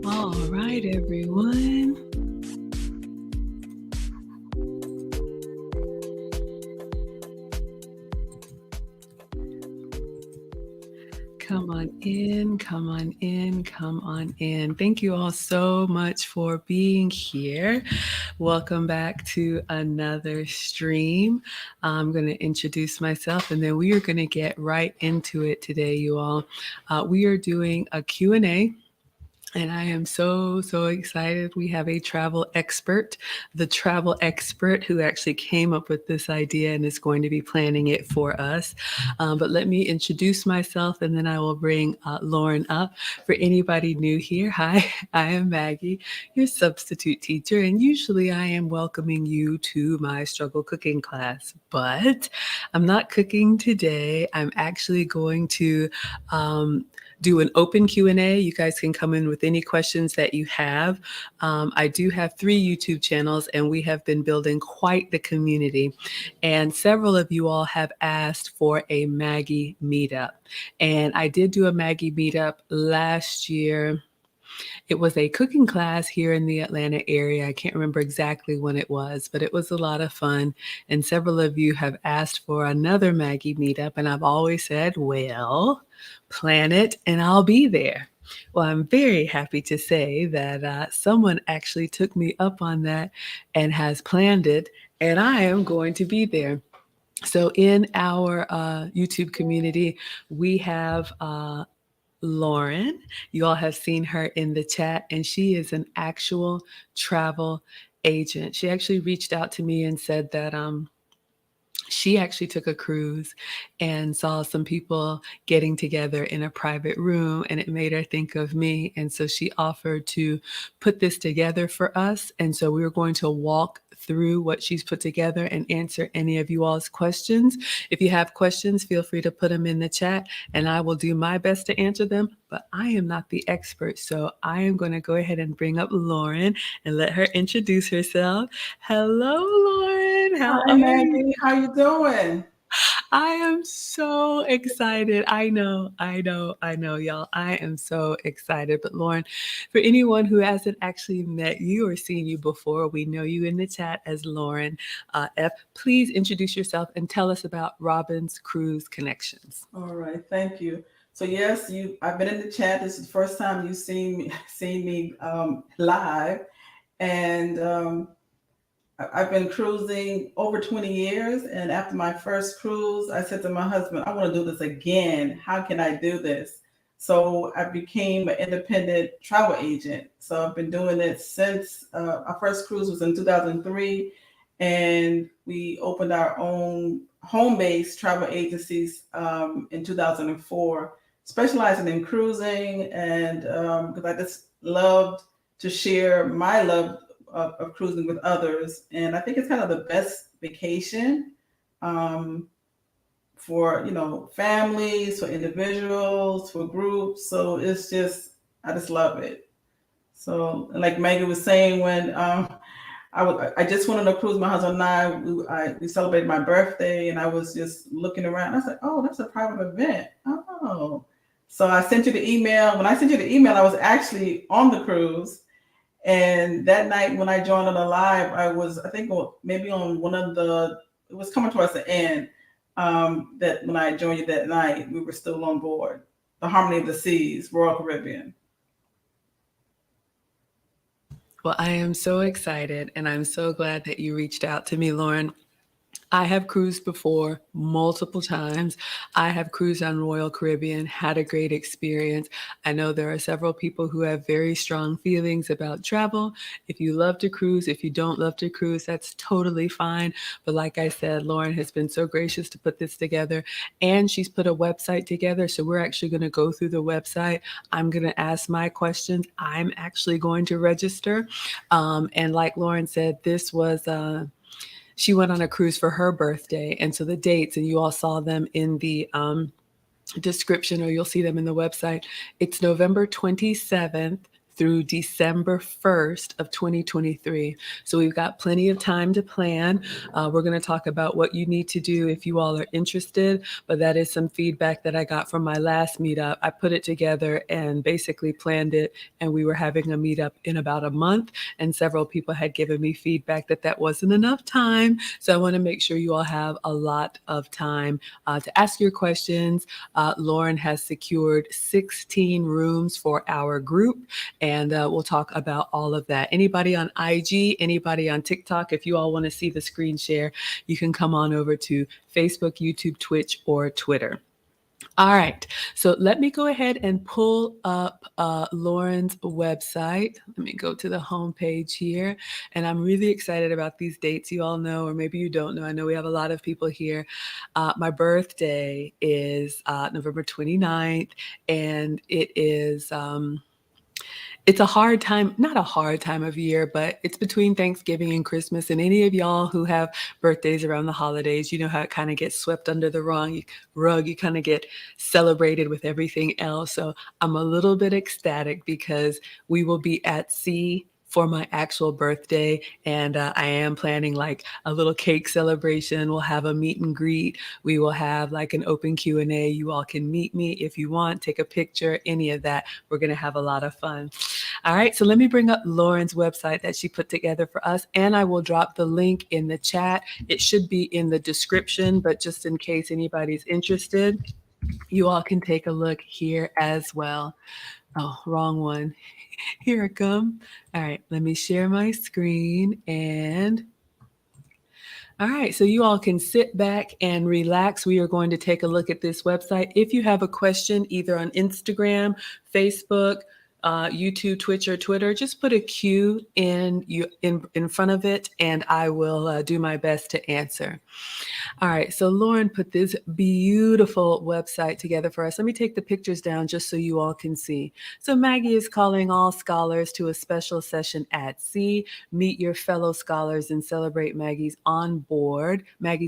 All right, everyone. Come on in, come on in, come on in. Thank you all so much for being here. Welcome back to another stream. I'm going to introduce myself and then we are going to get right into it today, you all. We are doing a Q&A. And I am so excited. We have a travel expert, the travel expert who actually came up with this idea and is going to be planning it for us. But let me introduce myself and then I will bring Lauren up. For anybody new here, hi, I am Maggie, your substitute teacher. And usually I am welcoming you to my struggle cooking class, but I'm not cooking today. I'm actually going to do an open Q&A. You guys can come in with any questions that you have. I do have 3 YouTube channels and we have been building quite the community. And several of you all have asked for a Maggie Meetup. And I did do a Maggie Meetup last year. It was a cooking class here in the Atlanta area. I can't remember exactly when it was, but it was a lot of fun. And several of you have asked for another Maggie Meetup. And I've always said, well, plan it and I'll be there. Well, I'm very happy to say that someone actually took me up on that and has planned it, and I am going to be there. So in our YouTube community, we have Lauren. You all have seen her in the chat, and she is an actual travel agent. She actually reached out to me and said that she actually took a cruise and saw some people getting together in a private room, and it made her think of me. And so she offered to put this together for us. And so we were going to walk through what she's put together and answer any of you all's questions. If you have questions, feel free to put them in the chat and I will do my best to answer them, but I am not the expert. So I am going to go ahead and bring up Lauren and let her introduce herself. Hello, Lauren. How Hi, are Maggie. you? How you doing? I am so excited. I know, y'all. I am so excited. But Lauren, for anyone who hasn't actually met you or seen you before, we know you in the chat as Lauren F. Please introduce yourself and tell us about Robin's Cruise Connections. All right, thank you. So yes, I've been in the chat. This is the first time you've seen me live, and I've been cruising over 20 years. And after my first cruise, I said to my husband, I want to do this again. How can I do this? So I became an independent travel agent. So I've been doing it since our first cruise was in 2003. And we opened our own home-based travel agencies in 2004, specializing in cruising. And because I just loved to share my love of cruising with others. And I think it's kind of the best vacation for, families, for individuals, for groups. So it's just, I just love it. So like Maggie was saying, when I just went on a cruise, my husband and we celebrated my birthday, and I was just looking around. I said, oh, that's a private event. Oh. So I sent you the email. When I sent you the email, I was actually on the cruise. And that night when I joined on the live, I was, I think maybe on it was coming towards the end, that when I joined you that night, we were still on board. The Harmony of the Seas, Royal Caribbean. Well, I am so excited and I'm so glad that you reached out to me, Lauren. I have cruised before multiple times. I have cruised on Royal Caribbean, had a great experience. I know there are several people who have very strong feelings about travel. If you love to cruise, if you don't love to cruise, that's totally fine. But like I said, Lauren has been so gracious to put this together, and she's put a website together. So we're actually going to go through the website. I'm going to ask my questions. I'm actually going to register. And like Lauren said, this was she went on a cruise for her birthday. And so the dates, and you all saw them in the description, or you'll see them in the website. It's November 27th through December 1st of 2023. So we've got plenty of time to plan. We're going to talk about what you need to do if you all are interested, but that is some feedback that I got from my last meetup. I put it together and basically planned it, and we were having a meetup in about a month, and several people had given me feedback that that wasn't enough time. So I want to make sure you all have a lot of time to ask your questions. Lauren has secured 16 rooms for our group, and we'll talk about all of that. Anybody on IG, anybody on TikTok, if you all want to see the screen share, you can come on over to Facebook, YouTube, Twitch, or Twitter. All right, so let me go ahead and pull up Lauren's website. Let me go to the home page here, and I'm really excited about these dates. You all know, or maybe you don't know, I know we have a lot of people here. My birthday is November 29th, and it is... it's a hard time, not a hard time of year, but it's between Thanksgiving and Christmas. And any of y'all who have birthdays around the holidays, you know how it kind of gets swept under the rug. You kind of get celebrated with everything else. So I'm a little bit ecstatic because we will be at sea for my actual birthday, and I am planning like a little cake celebration. We'll have a meet and greet. We will have like an open Q&A. You all can meet me if you want, take a picture, any of that. We're going to have a lot of fun. All right, so let me bring up Lauren's website that she put together for us, and I will drop the link in the chat. It should be in the description, but just in case anybody's interested, you all can take a look here as well. Oh, wrong one. Here it comes. All right, let me share my screen, and all right, so you all can sit back and relax. We are going to take a look at this website. If you have a question, either on Instagram, Facebook, YouTube, Twitch, or Twitter, just put a Q in front of it, and I will do my best to answer. All right, so Lauren put this beautiful website together for us. Let me take the pictures down just so you all can see. So Maggie is calling all scholars to a special session at sea. Meet your fellow scholars and celebrate Maggie's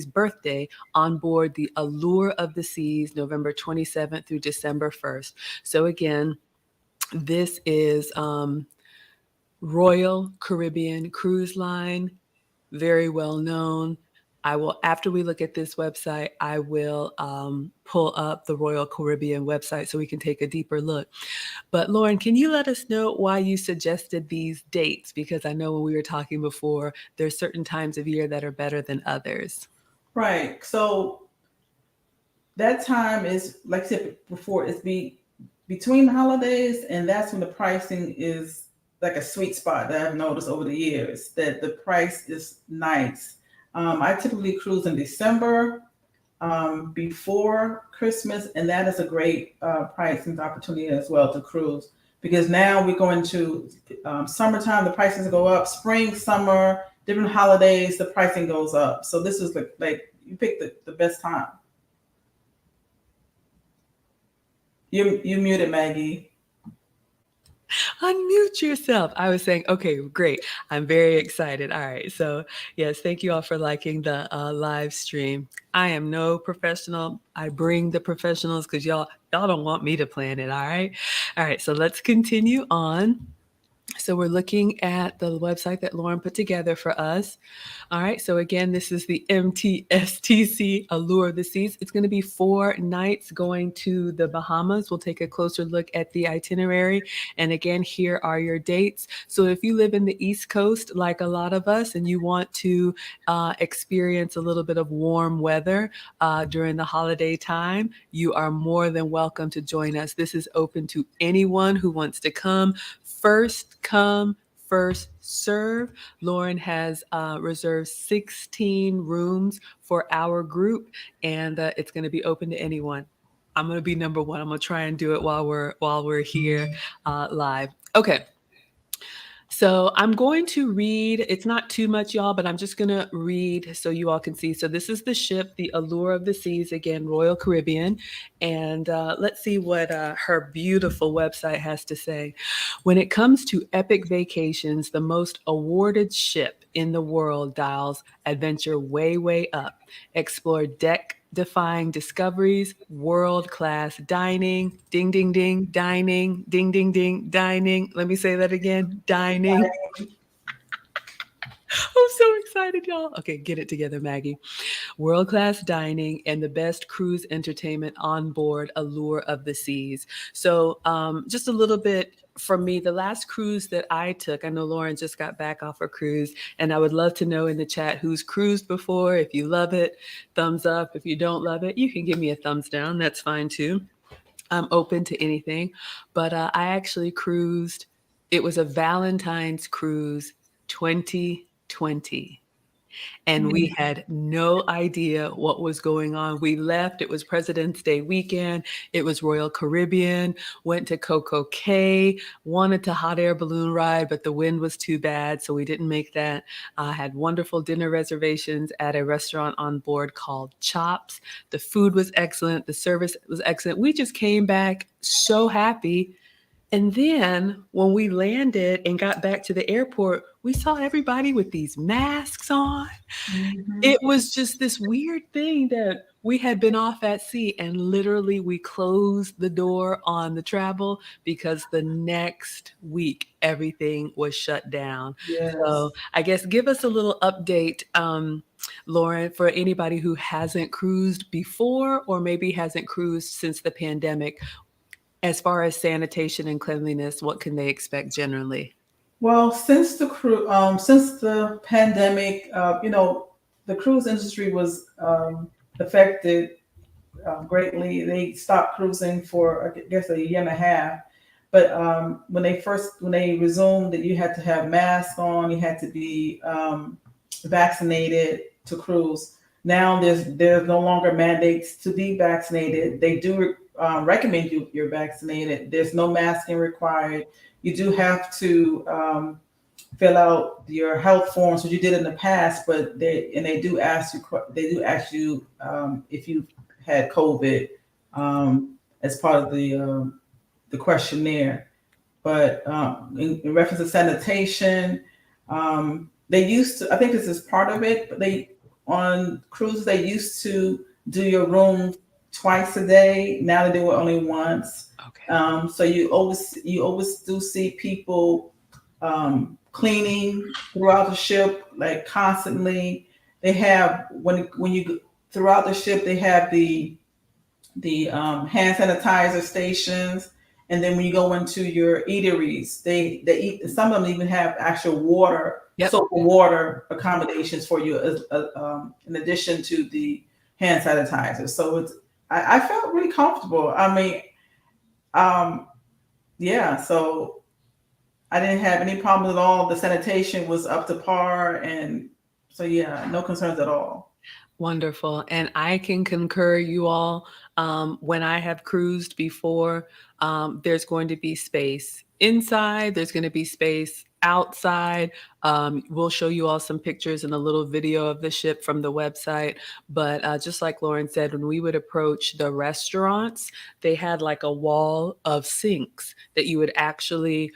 birthday on board the Allure of the Seas, November 27th through December 1st. So again, this is Royal Caribbean Cruise Line, very well known. After we look at this website, I will pull up the Royal Caribbean website so we can take a deeper look. But Lauren, can you let us know why you suggested these dates? Because I know when we were talking before, there's certain times of year that are better than others. Right. So that time is, like I said before, it's between the holidays, and that's when the pricing is like a sweet spot that I've noticed over the years, that the price is nice. I typically cruise in December before Christmas, and that is a great pricing opportunity as well to cruise, because now we're going to summertime, the prices go up. Spring, summer, different holidays, the pricing goes up. So this is like you pick the best time. You muted, Maggie. Unmute yourself. I was saying, okay, great. I'm very excited. All right. So yes, thank you all for liking the live stream. I am no professional. I bring the professionals because y'all don't want me to plan it. All right. All right. So let's continue on. So we're looking at the website that Lauren put together for us. All right, so again, this is the MTSTC Allure of the Seas. It's going to be 4 nights going to the Bahamas. We'll take a closer look at the itinerary. And again, here are your dates. So if you live in the East Coast, like a lot of us, and you want to experience a little bit of warm weather during the holiday time, you are more than welcome to join us. This is open to anyone who wants to come. First come, first serve. Lauren has reserved 16 rooms for our group, and it's going to be open to anyone. I'm going to be number one. I'm going to try and do it while we're here live. Okay. So I'm going to read, it's not too much, y'all, but I'm just going to read so you all can see. So this is the ship, the Allure of the Seas, again, Royal Caribbean. And let's see what her beautiful website has to say. When it comes to epic vacations, the most awarded ship in the world dials adventure way, way up. Explore deck defying discoveries, world-class dining, ding, ding, ding, dining, ding, ding, ding, dining. Let me say that again, dining. I'm so excited, y'all. Okay, get it together, Maggie. World-class dining and the best cruise entertainment on board Allure of the Seas. So just a little bit from me, the last cruise that I took, I know Lauren just got back off her cruise, and I would love to know in the chat who's cruised before. If you love it, thumbs up. If you don't love it, you can give me a thumbs down. That's fine too. I'm open to anything. But I actually cruised. It was a Valentine's cruise 2020, and we had no idea what was going on. We left, it was President's Day weekend, it was Royal Caribbean, went to Coco Cay, wanted to hot air balloon ride, but the wind was too bad, so we didn't make that. Had wonderful dinner reservations at a restaurant on board called Chops. The food was excellent, the service was excellent. We just came back so happy. And then when we landed and got back to the airport, we saw everybody with these masks on. Mhm. It was just this weird thing that we had been off at sea, and literally we closed the door on the travel because the next week everything was shut down. Yes. So I guess give us a little update, Lauren, for anybody who hasn't cruised before or maybe hasn't cruised since the pandemic. As far as sanitation and cleanliness, what can they expect generally? Well, since the pandemic, the cruise industry was affected greatly. They stopped cruising for, I guess, a year and a half. But when they resumed, that you had to have masks on, you had to be vaccinated to cruise. Now there's no longer mandates to be vaccinated. They do recommend you're vaccinated. There's no masking required. You do have to fill out your health forms, which you did in the past, but they do ask you if you had COVID as part of the questionnaire. But in reference to sanitation, they used to. I think this is part of it. But on cruises they used to do your room twice a day. Now they do it only once. Okay. So you always do see people cleaning throughout the ship, like constantly. They have when you throughout the ship they have the hand sanitizer stations, and then when you go into your eateries, they eat. Some of them even have actual water, Yep. soap and water accommodations for you, in addition to the hand sanitizer. So I felt really comfortable. I mean, yeah. So I didn't have any problems at all. The sanitation was up to par, and so yeah, no concerns at all. Wonderful. And I can concur, you all. When I have cruised before, there's going to be space inside, there's going to be space outside. We'll show you all some pictures and a little video of the ship from the website. But just like Lauren said, when we would approach the restaurants, they had like a wall of sinks that you would actually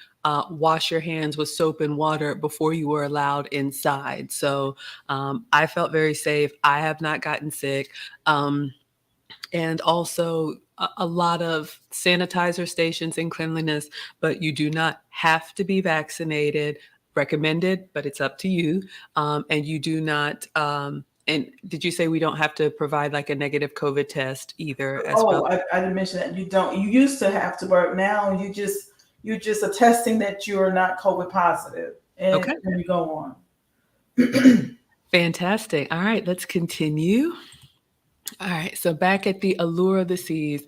wash your hands with soap and water before you were allowed inside. So I felt very safe. I have not gotten sick. And also a lot of sanitizer stations and cleanliness, but you do not have to be vaccinated. Recommended, but it's up to you. And you do not. And did you say we don't have to provide like a negative COVID test either as well? Oh, I didn't mention that. You don't. You used to have to, but now you just attesting that you are not COVID positive, and Okay. then you go on. Fantastic. All right, let's continue. All right, so back at the Allure of the Seas,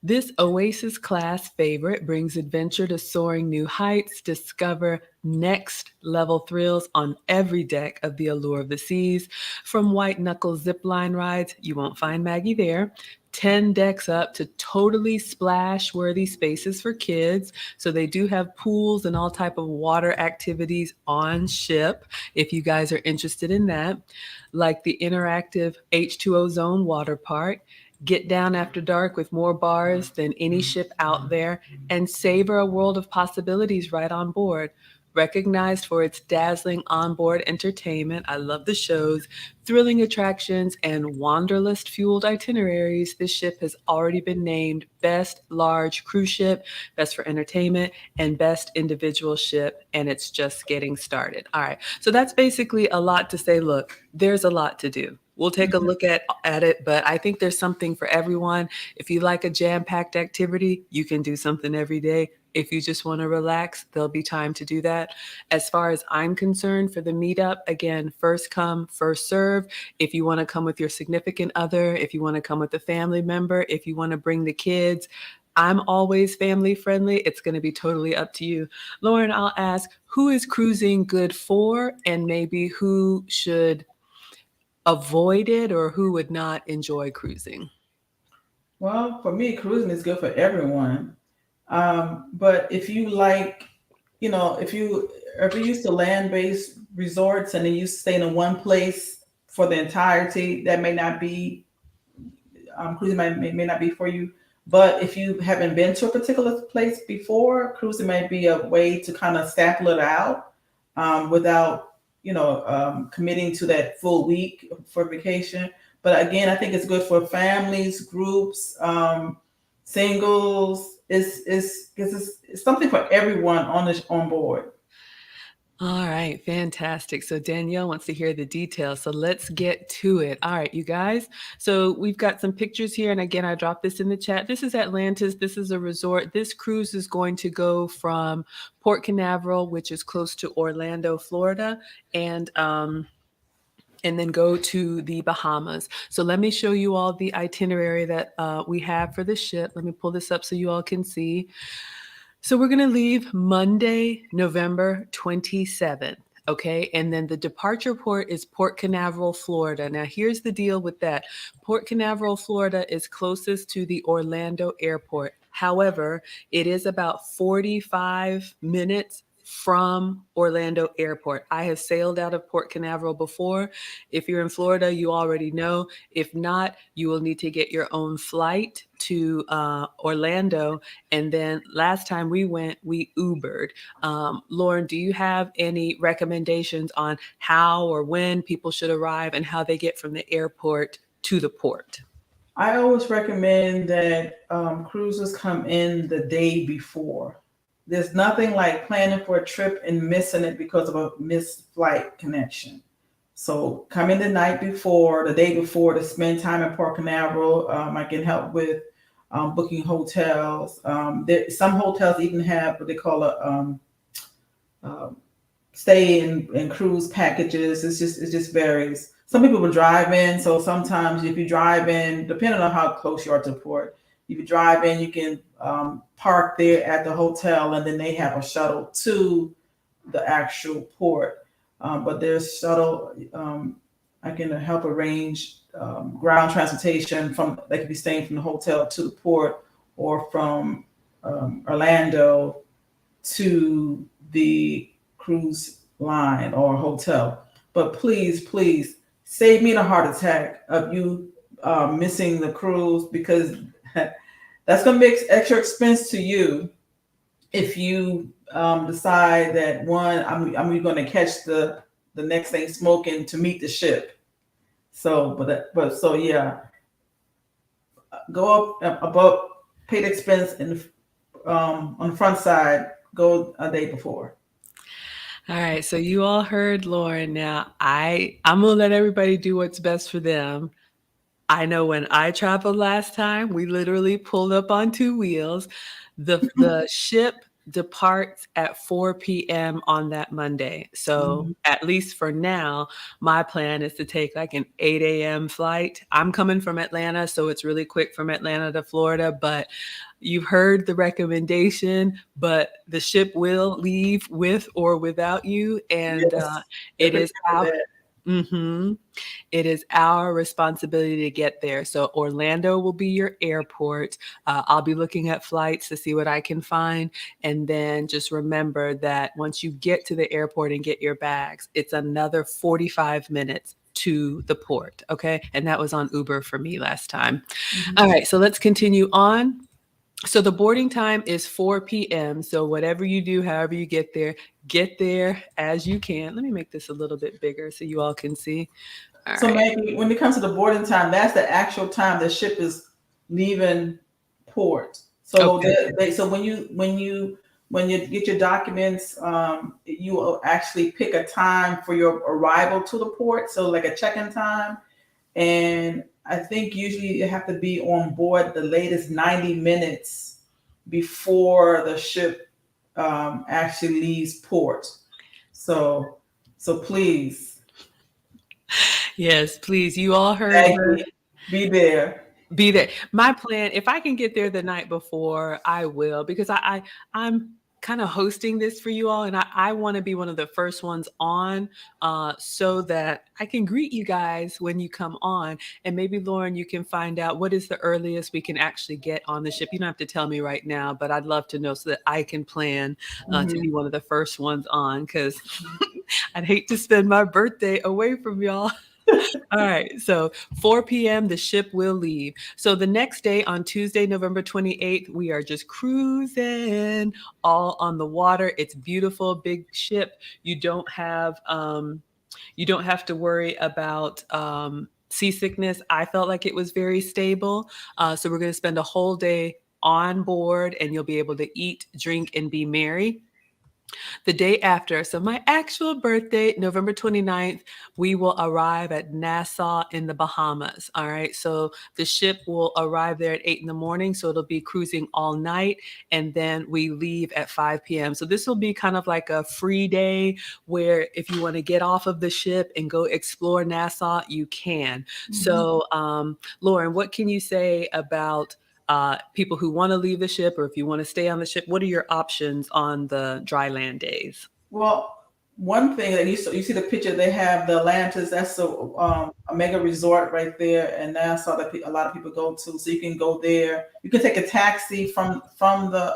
this Oasis class favorite brings adventure to soaring new heights. Discover next level thrills on every deck of the Allure of the Seas. From white knuckle zipline rides, you won't find Maggie there. 10 decks up to totally splash worthy spaces for kids. So they do have pools and all type of water activities on ship if you guys are interested in that, like the interactive H2O zone water park. Get down after dark with more bars than any ship out there and savor a world of possibilities right on board. Recognized for its dazzling onboard entertainment, I love the shows, thrilling attractions, and wanderlust fueled itineraries, this ship has already been named Best Large Cruise Ship, Best for Entertainment, and Best Individual Ship, and it's just getting started. All right, so that's basically a lot to say. Look, there's a lot to do. We'll take a look at it, but I think there's something for everyone. If you like a jam-packed activity, you can do something every day. If you just want to relax, there'll be time to do that. As far as I'm concerned, for the meetup, again, first come, first serve. If you want to come with your significant other, if you want to come with a family member, if you want to bring the kids, I'm always family friendly. It's going to be totally up to you. Lauren, I'll ask, who is cruising good for, and maybe who should avoid it or who would not enjoy cruising? Well, for me, cruising is good for everyone. But if you like, if you're used to land-based resorts and then you stay in one place for the entirety, that may not be cruising may not be for you. But if you haven't been to a particular place before, cruising may be a way to kind of sample it out without, committing to that full week for vacation. But again, I think it's good for families, groups, singles. It's something for everyone on board. All right, fantastic. So Danielle wants to hear the details. So let's get to it. All right, you guys. So we've got some pictures here. And again, I dropped this in the chat. This is Atlantis. This is a resort. This cruise is going to go from Port Canaveral, which is close to Orlando, Florida, and then go to the Bahamas. So let me show you all the itinerary that we have for the ship. Let me pull this up so you all can see. So we're going to leave Monday, November 27th. Okay. And then the departure port is Port Canaveral, Florida. Now, here's the deal with that. Port Canaveral, Florida is closest to the Orlando airport. However, it is about 45 minutes from Orlando Airport. I have sailed out of Port Canaveral before. If you're in Florida, you already know. If not, you will need to get your own flight to Orlando. And then last time we went, we Ubered. Lauren, do you have any recommendations on how or when people should arrive and how they get from the airport to the port? I always recommend that cruisers come in the day before. There's nothing like planning for a trip and missing it because of a missed flight connection. So come in the night before, the day before, to spend time in Port Canaveral. I can help with booking hotels. Some hotels even have what they call a stay and cruise packages. It just varies. Some people will drive in, so sometimes if you drive in, depending on how close you are to port, if you drive in, you can park there at the hotel, and then they have a shuttle to the actual port. But there's shuttle. I can help arrange ground transportation from. They could be staying from the hotel to the port, or from Orlando to the cruise line or hotel. But please, please save me the heart attack of you missing the cruise, because that's going to be extra expense to you if you decide that I'm going to catch the next thing smoking to meet the ship. So, so yeah, go up above, paid expense, and on the front side, go a day before. All right, so you all heard Lauren. Now I'm gonna let everybody do what's best for them. I know when I traveled last time, we literally pulled up on two wheels. The ship departs at 4 p.m. on that Monday. So at least for now, my plan is to take like an 8 a.m. flight. I'm coming from Atlanta, so it's really quick from Atlanta to Florida, but you've heard the recommendation, but the ship will leave with or without you. And Yes, it is out. that. Mm-hmm. It is our responsibility to get there. So Orlando will be your airport. I'll be looking at flights to see what I can find. And then just remember that once you get to the airport and get your bags, it's another 45 minutes to the port. Okay. And that was on Uber for me last time. All right. So let's continue on. So the boarding time is 4 p.m. So whatever you do, however you get there as you can. Let me make this a little bit bigger so you all can see. All So right. maybe when it comes to the boarding time, that's the actual time the ship is leaving port. So Okay. so when you get your documents, you will actually pick a time for your arrival to the port. So like a check-in time, and I think usually you have to be on board the latest 90 minutes before the ship actually leaves port. So please, Yes, please. You all heard her. Maggie, be there. Be there. My plan, if I can get there the night before, I will, because I'm kind of hosting this for you all, and I want to be one of the first ones on, so that I can greet you guys when you come on. And maybe Lauren, you can find out what is the earliest we can actually get on the ship. You don't have to tell me right now, but I'd love to know so that I can plan to Mhm. be one of the first ones on, because I'd hate to spend my birthday away from y'all. All right. So 4 p.m., the ship will leave. So the next day, on Tuesday, November 28th, we are just cruising all on the water. It's beautiful, big ship. You don't have to worry about seasickness. I felt like it was very stable. So we're going to spend a whole day on board, and you'll be able to eat, drink, and be merry. The day after, so my actual birthday, November 29th, we will arrive at Nassau in the Bahamas. All right. So the ship will arrive there at 8 in the morning. So it'll be cruising all night. And then we leave at 5 p.m. So this will be kind of like a free day where if you want to get off of the ship and go explore Nassau, you can. Mhm. So, Lauren, what can you say about people who want to leave the ship, or if you want to stay on the ship? What are your options on the dry land days? Well, one thing that you see the picture, they have the Atlantis. That's a mega resort right there, and that's all that a lot of people go to. So you can go there. You can take a taxi from the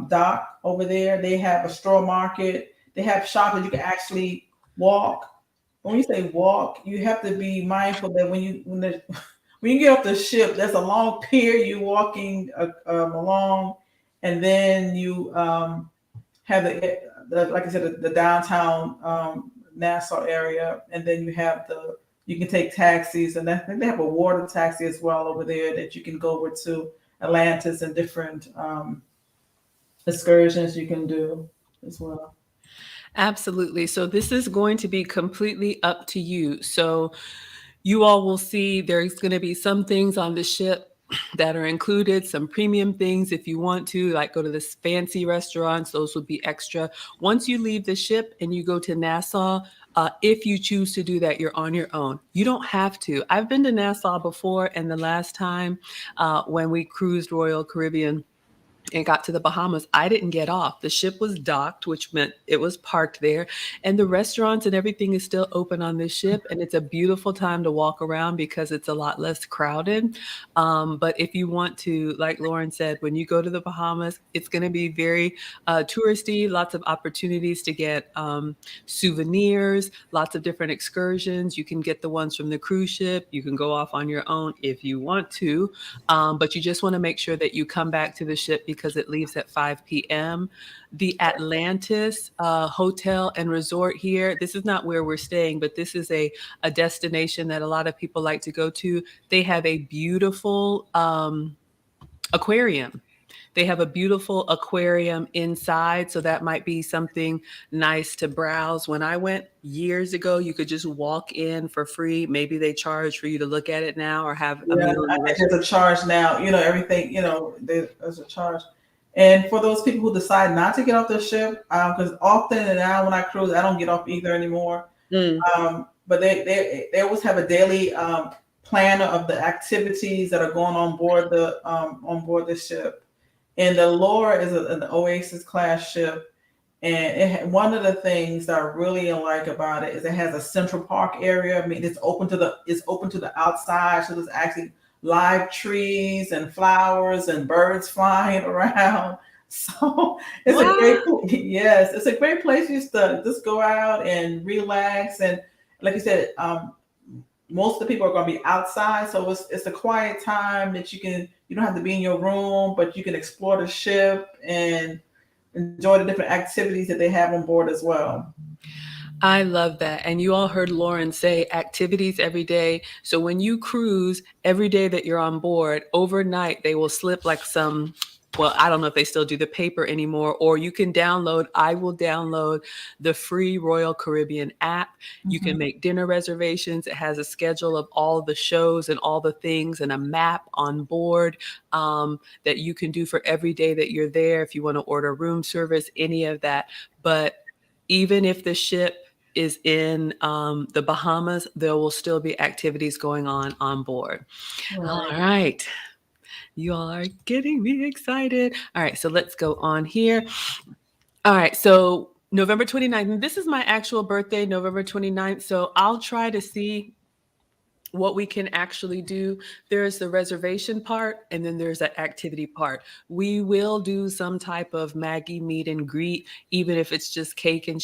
dock over there. They have a straw market. They have shops that you can actually walk. When you say walk, you have to be mindful that when you get off the ship, there's a long pier you walking along, and then you have like I said, the downtown Nassau area, and then you can take taxis, and I think they have a water taxi as well over there that you can go over to Atlantis, and different excursions you can do as well. Absolutely. So this is going to be completely up to you. So you all will see there's going to be some things on the ship that are included, some premium things if you want to, like go to this fancy restaurants, those would be extra. Once you leave the ship and you go to Nassau, if you choose to do that, you're on your own. You don't have to. I've been to Nassau before, and the last time when we cruised Royal Caribbean and got to the Bahamas, I didn't get off. The ship was docked, which meant it was parked there. And the restaurants and everything is still open on this ship. And it's a beautiful time to walk around because it's a lot less crowded. But if you want to, like Lauren said, when you go to the Bahamas, it's going to be very touristy, lots of opportunities to get souvenirs, lots of different excursions. You can get the ones from the cruise ship. You can go off on your own if you want to. But you just want to make sure that you come back to the ship because it leaves at 5 p.m. The Atlantis Hotel and Resort here, this is not where we're staying, but this is a destination that a lot of people like to go to. They have a beautiful aquarium. They have a beautiful aquarium inside, so that might be something nice to browse. When I went years ago, you could just walk in for free. Maybe they charge for you to look at it now or have a Yeah, meal in I the think restaurant. there's a charge now. Everything. There's a charge. And for those people who decide not to get off the ship, because often and now when I cruise, I don't get off either anymore. Mm. But they always have a daily planner of the activities that are going on board the ship. And the Laura is an Oasis class ship, and one of the things that I really like about it is it has a Central Park area. I mean, it's open to the outside, so there's actually live trees and flowers and birds flying around. So it's a What? yes, it's a great place just to just go out and relax. And like you said, most of the people are going to be outside, so it's a quiet time that you don't have to be in your room, but you can explore the ship and enjoy the different activities that they have on board as well. I love that. And you all heard Lauren say activities every day. So when you cruise, every day that you're on board, overnight, they will slip like some, well, I don't know if they still do the paper anymore, or you can download, I will download the free Royal Caribbean app. You can make dinner reservations. It has a schedule of all the shows and all the things and a map on board that you can do for every day that you're there. If you want to order room service, any of that. But even if the ship is in the Bahamas, there will still be activities going on board. All Right. right. You all are getting me excited. All right, so let's go on here. All right, so November 29th, and this is my actual birthday, November 29th. So I'll try to see what we can actually do. There's the reservation part, and then there's the activity part. We will do some type of Maggie meet and greet, even if it's just cake and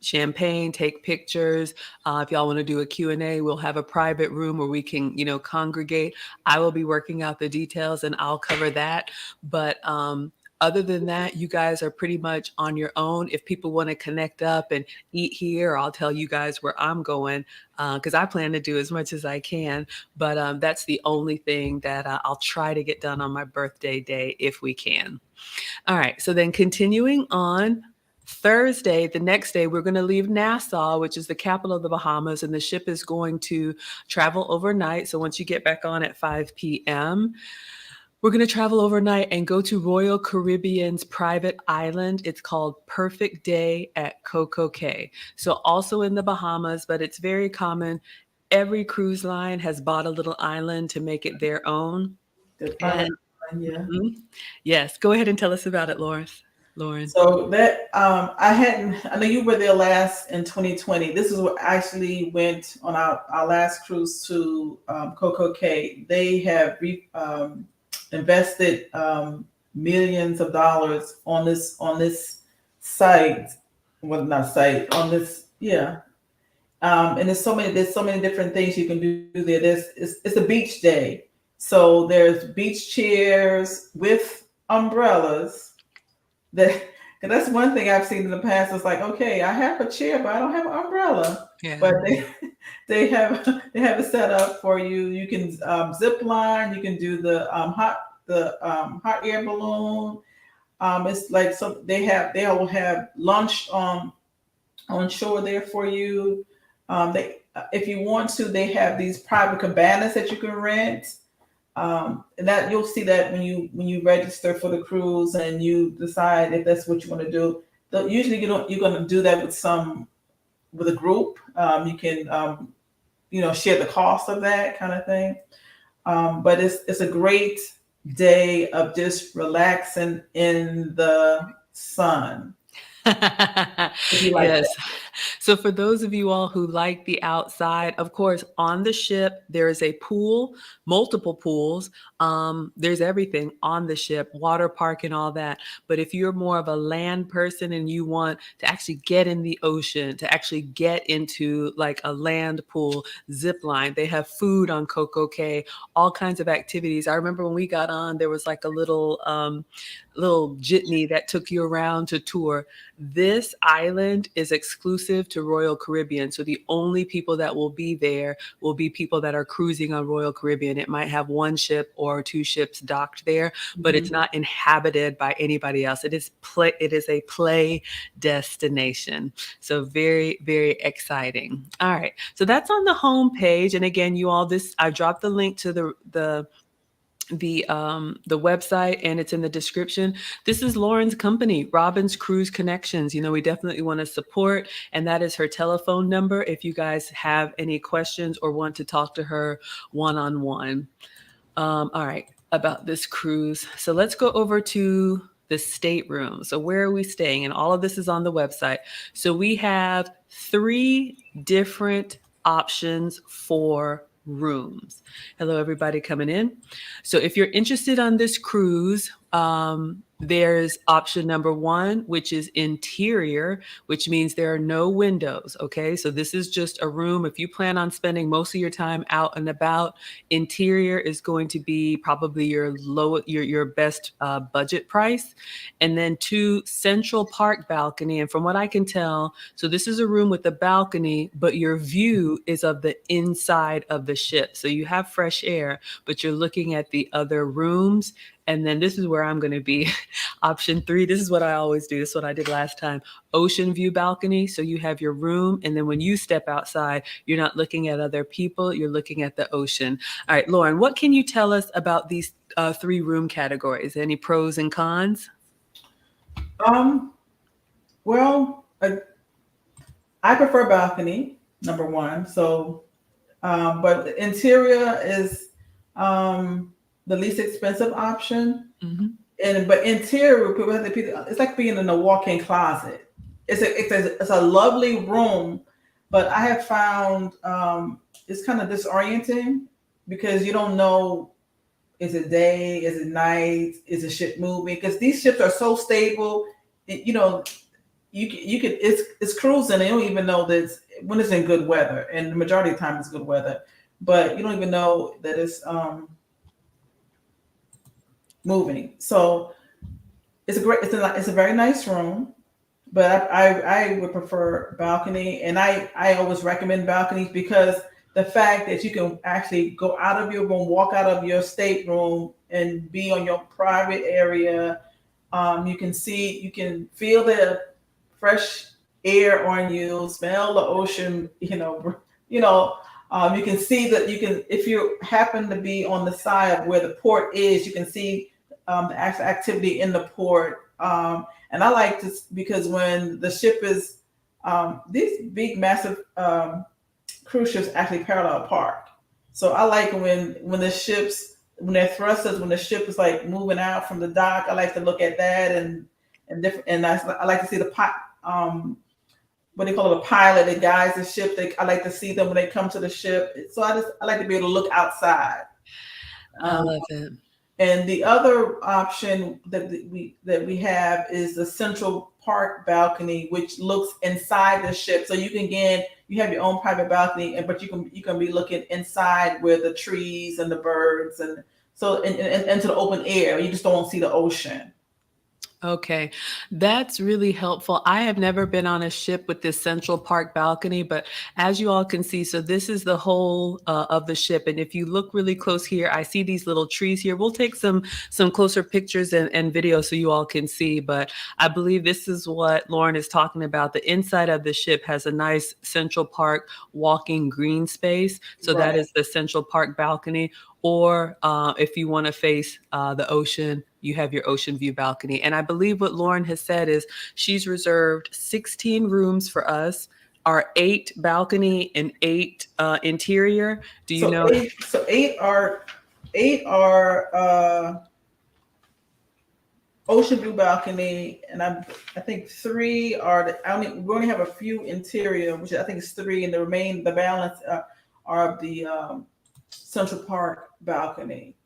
champagne, take pictures. If y'all want to do a Q&A, we'll have a private room where we can, congregate. I will be working out the details and I'll cover that. But other than that, you guys are pretty much on your own. If people want to connect up and eat here, I'll tell you guys where I'm going because I plan to do as much as I can. But that's the only thing that I'll try to get done on my birthday day if we can. All right. So then continuing on, Thursday, the next day, we're going to leave Nassau, which is the capital of the Bahamas, and the ship is going to travel overnight. So once you get back on at 5 p.m., we're going to travel overnight and go to Royal Caribbean's private island. It's called Perfect Day at Coco Cay. So also in the Bahamas, but it's very common. Every cruise line has bought a little island to make it their own. The private And yeah. Yes, go ahead and tell us about it, Lauren. So that I know you were there last in 2020. This is what actually went on our last cruise to Coco Cay. They have invested millions of dollars on this site. Well, not site on this, yeah. And there's so many different things you can do there. It's a beach day, so there's beach chairs with umbrellas. That and that's one thing I've seen in the past. It's like, okay, I have a chair, but I don't have an umbrella. Yeah. But they have it set up for you. You can zip line. You can do the hot air balloon. It's like they will have lunch on shore there for you. They if you want to, they have these private cabanas that you can rent. And that you'll see that when you register for the cruise and you decide if that's what you want to do. Usually you're going to do that with a group. You can share the cost of that kind of thing. But it's a great day of just relaxing in the sun. If you like Yes. that. So for those of you all who like the outside, of course, on the ship, there is a pool, multiple pools. There's everything on the ship, water park and all that. But if you're more of a land person and you want to actually get in the ocean, to actually get into like a land pool, zip line, they have food on Coco Cay, all kinds of activities. I remember when we got on, there was like a little jitney that took you around to tour. This island is exclusive to Royal Caribbean. So the only people that will be there will be people that are cruising on Royal Caribbean. It might have one ship or two ships docked there, but it's not inhabited by anybody else. It is a play destination. So very, very exciting. All right. So that's on the home page. And again, you all, I dropped the link to the website, and it's in the description. This is Lauren's company, Robin's Cruise Connections. We definitely want to support, and that is her telephone number if you guys have any questions or want to talk to her one-on-one. All right, about this cruise. So let's go over to the stateroom. So where are we staying? And all of this is on the website. So we have 3 different options for rooms. Hello, everybody coming in. So if you're interested on this cruise, There's option number one, which is interior, which means there are no windows. Okay. So this is just a room. If you plan on spending most of your time out and about, interior is going to be probably your best budget price. And then two, central park balcony. And from what I can tell, so this is a room with a balcony, but your view is of the inside of the ship. So you have fresh air, but you're looking at the other rooms. And then this is where I'm going to be. Option three, this is what I always do. This is what I did last time. Ocean view balcony. So you have your room. And then when you step outside, you're not looking at other people. You're looking at the ocean. All right, Lauren, what can you tell us about these three room categories? Any pros and cons? Well, I prefer balcony, number one. So, but interior is the least expensive option. Mm-hmm. But interior, people have to, it's like being in a walk-in closet. It's a lovely room, but I have found it's kind of disorienting because you don't know, is it day, is it night, is the ship moving? Because these ships are so stable, you know, you could it's cruising and you don't even know that when it's in good weather, and the majority of the time it's good weather, but you don't even know that it's moving. So it's a very nice room, but I would prefer balcony, and I always recommend balconies because the fact that you can actually go out of your room, walk out of your stateroom, and be on your private area. You can feel the fresh air on you, smell the ocean. You can see that if you happen to be on the side where the port is, you can see the actual activity in the port. And I like this because when the ship is these big, massive cruise ships actually parallel park. So I like when the ships, when they're thrusters, when the ship is like moving out from the dock. I like to look at that and different. And I like to see the what they call it, a pilot that guides the ship. I like to see them when they come to the ship. So I like to be able to look outside. I Um, love it. and the other option that we have is the central park balcony, which looks inside the ship. So you have your own private balcony, but you can be looking inside where the trees and the birds and so into the open air. You just don't see the ocean. Okay, that's really helpful. I have never been on a ship with this central park balcony, but as you all can see, so this is the whole of the ship. And if you look really close here, I see these little trees here. We'll take some closer pictures and video so you all can see. But I believe this is what Lauren is talking about. The inside of the ship has a nice central park walking green space. So that Right. is the central park balcony. Or if you want to face the ocean, you have your ocean view balcony. And I believe what Lauren has said is she's reserved 16 rooms for us, our 8 balcony and 8 interior. Do you So know? eight are ocean view balcony, and I think 3 are we only have a few interior, which I think is 3, and the balance are the Central Park balcony.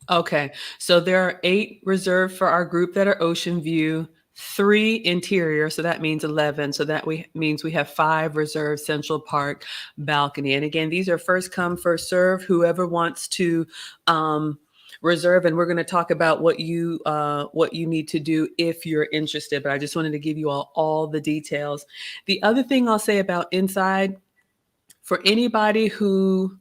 Okay, so there are 8 reserved for our group that are ocean view, 3 interior, so that means 11. So that means we have 5 reserved Central Park balcony. And again, these are first come, first serve. Whoever wants to reserve, and we're going to talk about what you need to do if you're interested. But I just wanted to give you all the details. The other thing I'll say about inside, for anybody who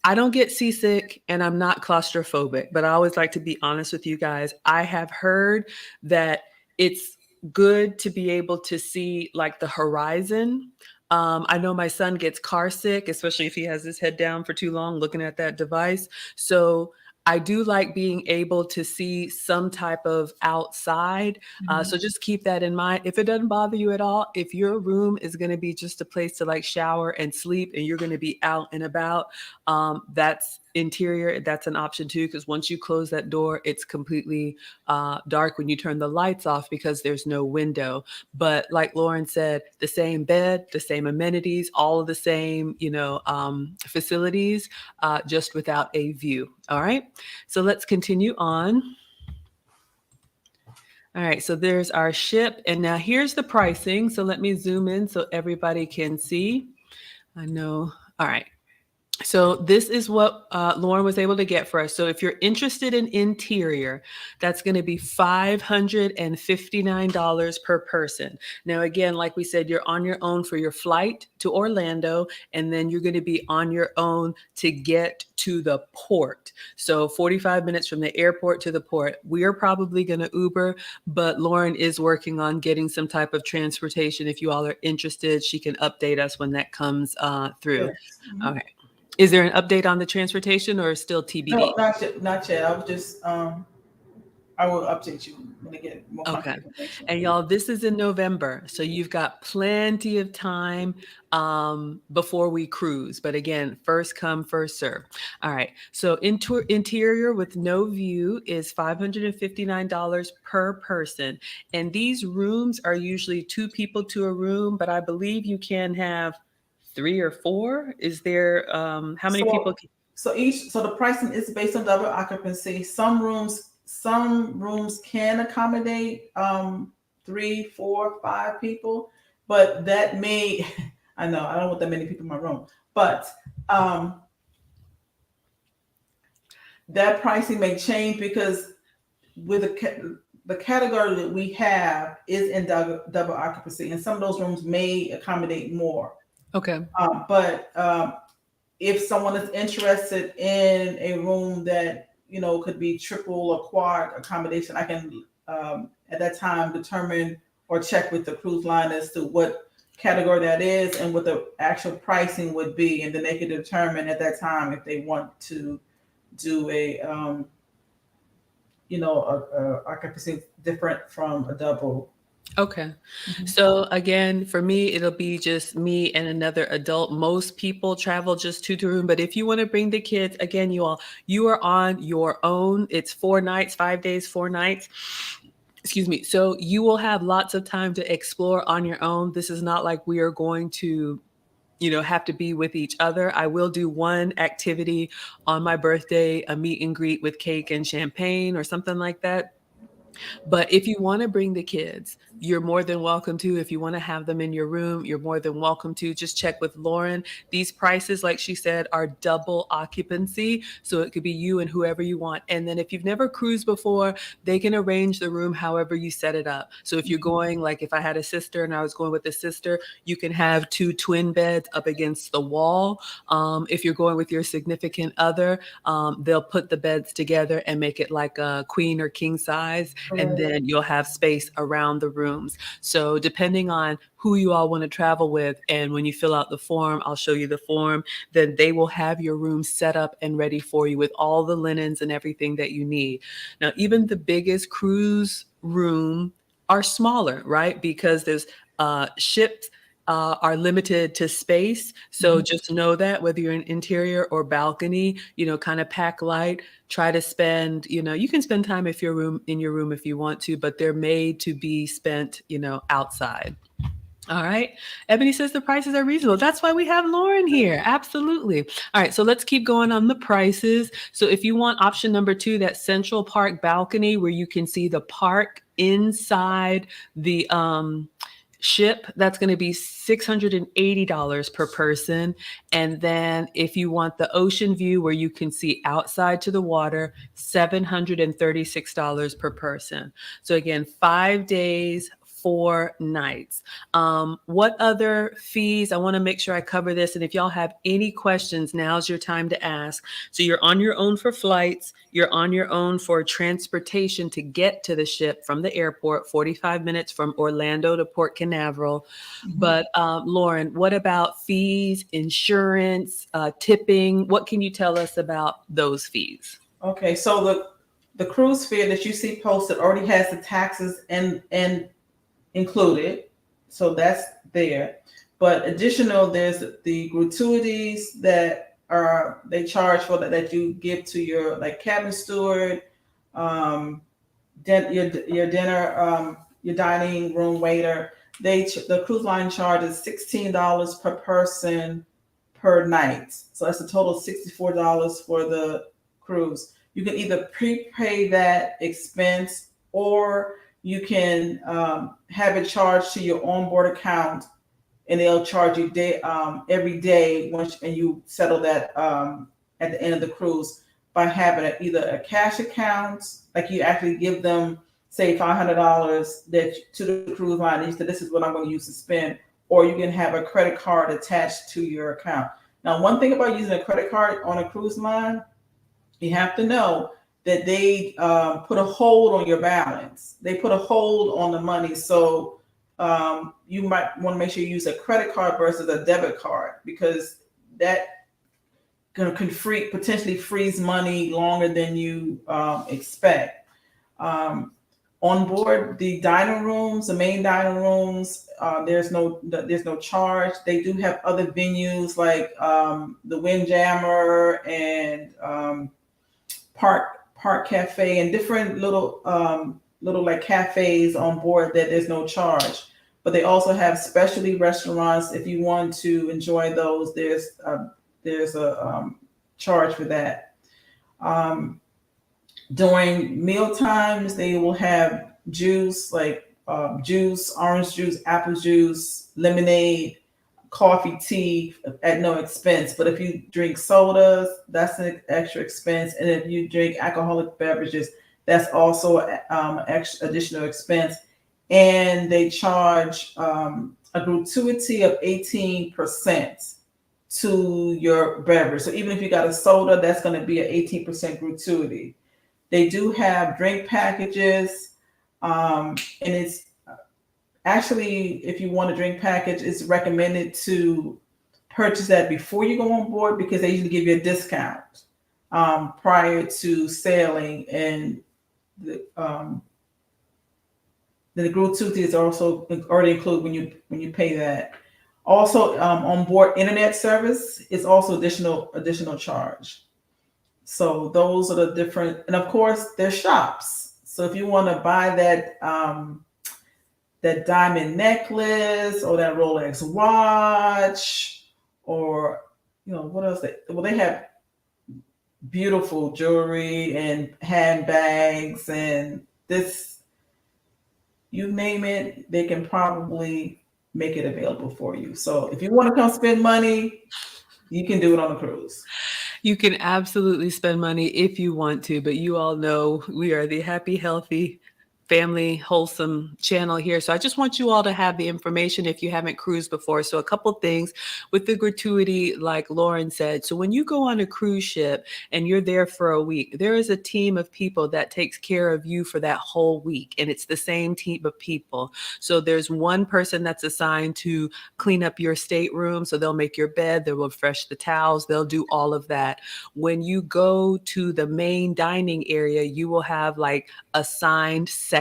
I don't get seasick and I'm not claustrophobic, but I always like to be honest with you guys. I have heard that it's good to be able to see like the horizon. I know my son gets car sick, especially if he has his head down for too long looking at that device. So I do like being able to see some type of outside. Mhm. So just keep that in mind. If it doesn't bother you at all, if your room is going to be just a place to like shower and sleep and you're going to be out and about, that's interior. That's an option too, because once you close that door, it's completely dark when you turn the lights off because there's no window. But like Lauren said, the same bed, the same amenities, all of the same, facilities, just without a view. All right. So let's continue on. All right, so there's our ship. And now here's the pricing. So let me zoom in so everybody can see. I know. All right. So this is what Lauren was able to get for us. So if you're interested in interior, that's going to be $559 per person. Now, again, like we said, you're on your own for your flight to Orlando, and then you're going to be on your own to get to the port. So 45 minutes from the airport to the port. We are probably going to Uber, but Lauren is working on getting some type of transportation. If you all are interested, she can update us when that comes through. Yes. Mhm. Okay. Is there an update on the transportation or still No, TBD? not yet. Not yet. I was just I will update you when I get more Okay. concrete information. And y'all, this is in November, so you've got plenty of time before we cruise. But again, first come, first serve. All right. So interior with no view is $559 per person. And these rooms are usually 2 people to a room, but I believe you can have 3 or 4. Is there how many people? So so the pricing is based on double occupancy. Some rooms can accommodate 3, 4, 5 people, but that may I know I don't want that many people in my room, but um that pricing may change because with the category that we have is in double occupancy, and some of those rooms may accommodate more. Okay. But if someone is interested in a room that could be triple or quad accommodation, I can at that time determine or check with the cruise line as to what category that is and what the actual pricing would be, and then they can determine at that time if they want to do a occupancy different from a double. Okay. Mhm. So again, for me, it'll be just me and another adult. Most people travel just 2 to room, but if you want to bring the kids, again, you are on your own. It's 4 nights, 5 days, 4 nights. Excuse me. So you will have lots of time to explore on your own. This is not like we are going to have to be with each other. I will do one activity on my birthday, a meet and greet with cake and champagne or something like that. But if you want to bring the kids, you're more than welcome to. If you want to have them in your room, you're more than welcome to. Just check with Lauren. These prices, like she said, are double occupancy. So it could be you and whoever you want. And then if you've never cruised before, they can arrange the room however you set it up. So if you're going, like if I had a sister and I was going with a sister, you can have 2 twin beds up against the wall. If you're going with your significant other, they'll put the beds together and make it like a queen or king size, and Correct. then you'll have space around the rooms. So depending on who you all want to travel with, and when you fill out the form, I'll show you the form, then they will have your room set up and ready for you with all the linens and everything that you need. Now, even the biggest cruise room are smaller, right? Because there's ships are limited to space. So Mhm. just know that whether you're in interior or balcony, kind of pack light, try to spend, you can spend time if you're in your room if you want to, but they're made to be spent, outside. All right. Ebony says the prices are reasonable. That's why we have Lauren here. Absolutely. All right. So let's keep going on the prices. So if you want option number 2, that Central Park balcony where you can see the park inside the ship, that's going to be $680 per person. And then if you want the ocean view where you can see outside to the water, $736 per person. So again, 5 days, 4 nights. What other fees? I want to make sure I cover this. And if y'all have any questions, now's your time to ask. So you're on your own for flights. You're on your own for transportation to get to the ship from the airport, 45 minutes from Orlando to Port Canaveral. Mhm. But Lauren, what about fees, insurance, tipping? What can you tell us about those fees? Okay, so the cruise fare that you see posted already has the taxes and included, so that's there. But additional, there's the gratuities that are they charge for that you give to your like cabin steward, um, your dinner, your dining room waiter. The cruise line charges $16 per person per night, so that's a total of $64 for the cruise. You can either prepay that expense or you can have it charged to your onboard account, and they'll charge you every day once, and you settle that at the end of the cruise by having either a cash account, like you actually give them say $500 that to the cruise line, and you say this is what I'm going to use to spend, or you can have a credit card attached to your account. Now, one thing about using a credit card on a cruise line, you have to know that they put a hold on your balance. They put a hold on the money. So you might want to make sure you use a credit card versus a debit card, because that can potentially freeze money longer than you expect. Um, on board the dining rooms, the main dining rooms, there's no charge. They do have other venues like the Windjammer and Park Cafe and different little like cafes on board that there's no charge. But they also have specialty restaurants. If you want to enjoy those, there's a charge for that. Um, During meal times, they will have juice like juice, orange juice, apple juice, lemonade, coffee, tea at no expense. But if you drink sodas, that's an extra expense. And if you drink alcoholic beverages, that's also extra additional expense. And they charge a gratuity of 18% to your beverage. So even if you got a soda, that's going to be an 18% gratuity. They do have drink packages, and it's actually, if you want a drink package, it's recommended to purchase that before you go on board, because they usually give you a discount prior to sailing, and the the gratuity is also already included when you pay that. Also, on board internet service is also additional charge. So those are the different, and of course, there's shops. So if you want to buy that diamond necklace or that Rolex watch, or what else? They have beautiful jewelry and handbags, and this, you name it, they can probably make it available for you. So if you want to come spend money, you can do it on a cruise. You can absolutely spend money if you want to, but you all know we are the happy, healthy, family, wholesome channel here. So I just want you all to have the information if you haven't cruised before. So a couple things with the gratuity, like Lauren said. So when you go on a cruise ship and you're there for a week, there is a team of people that takes care of you for that whole week. And it's the same team of people. So there's one person that's assigned to clean up your stateroom. So they'll make your bed, they'll refresh the towels, they'll do all of that. When you go to the main dining area, you will have like assigned section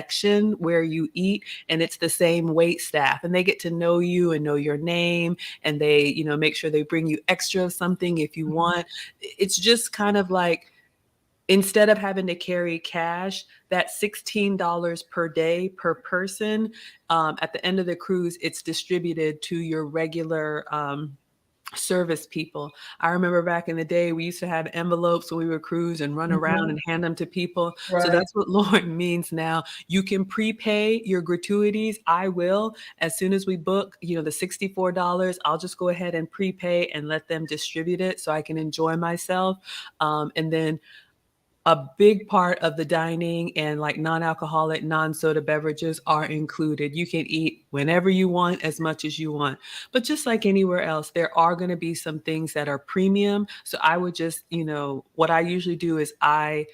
where you eat, and it's the same wait staff, and they get to know you and know your name, and they make sure they bring you extra of something if you want. It's just kind of like, instead of having to carry cash, that $16 per day per person, at the end of the cruise, it's distributed to your regular service people. I remember back in the day, we used to have envelopes when we were cruise and run around and hand them to people. So Right. that's what Lauren means now. You can prepay your gratuities. I will. As soon as we book, the $64, I'll just go ahead and prepay and let them distribute it so I can enjoy myself. And then a big part of the dining and like non-alcoholic, non-soda beverages are included. You can eat whenever you want, as much as you want. But just like anywhere else, there are going to be some things that are premium. So I would just, what I usually do is I'm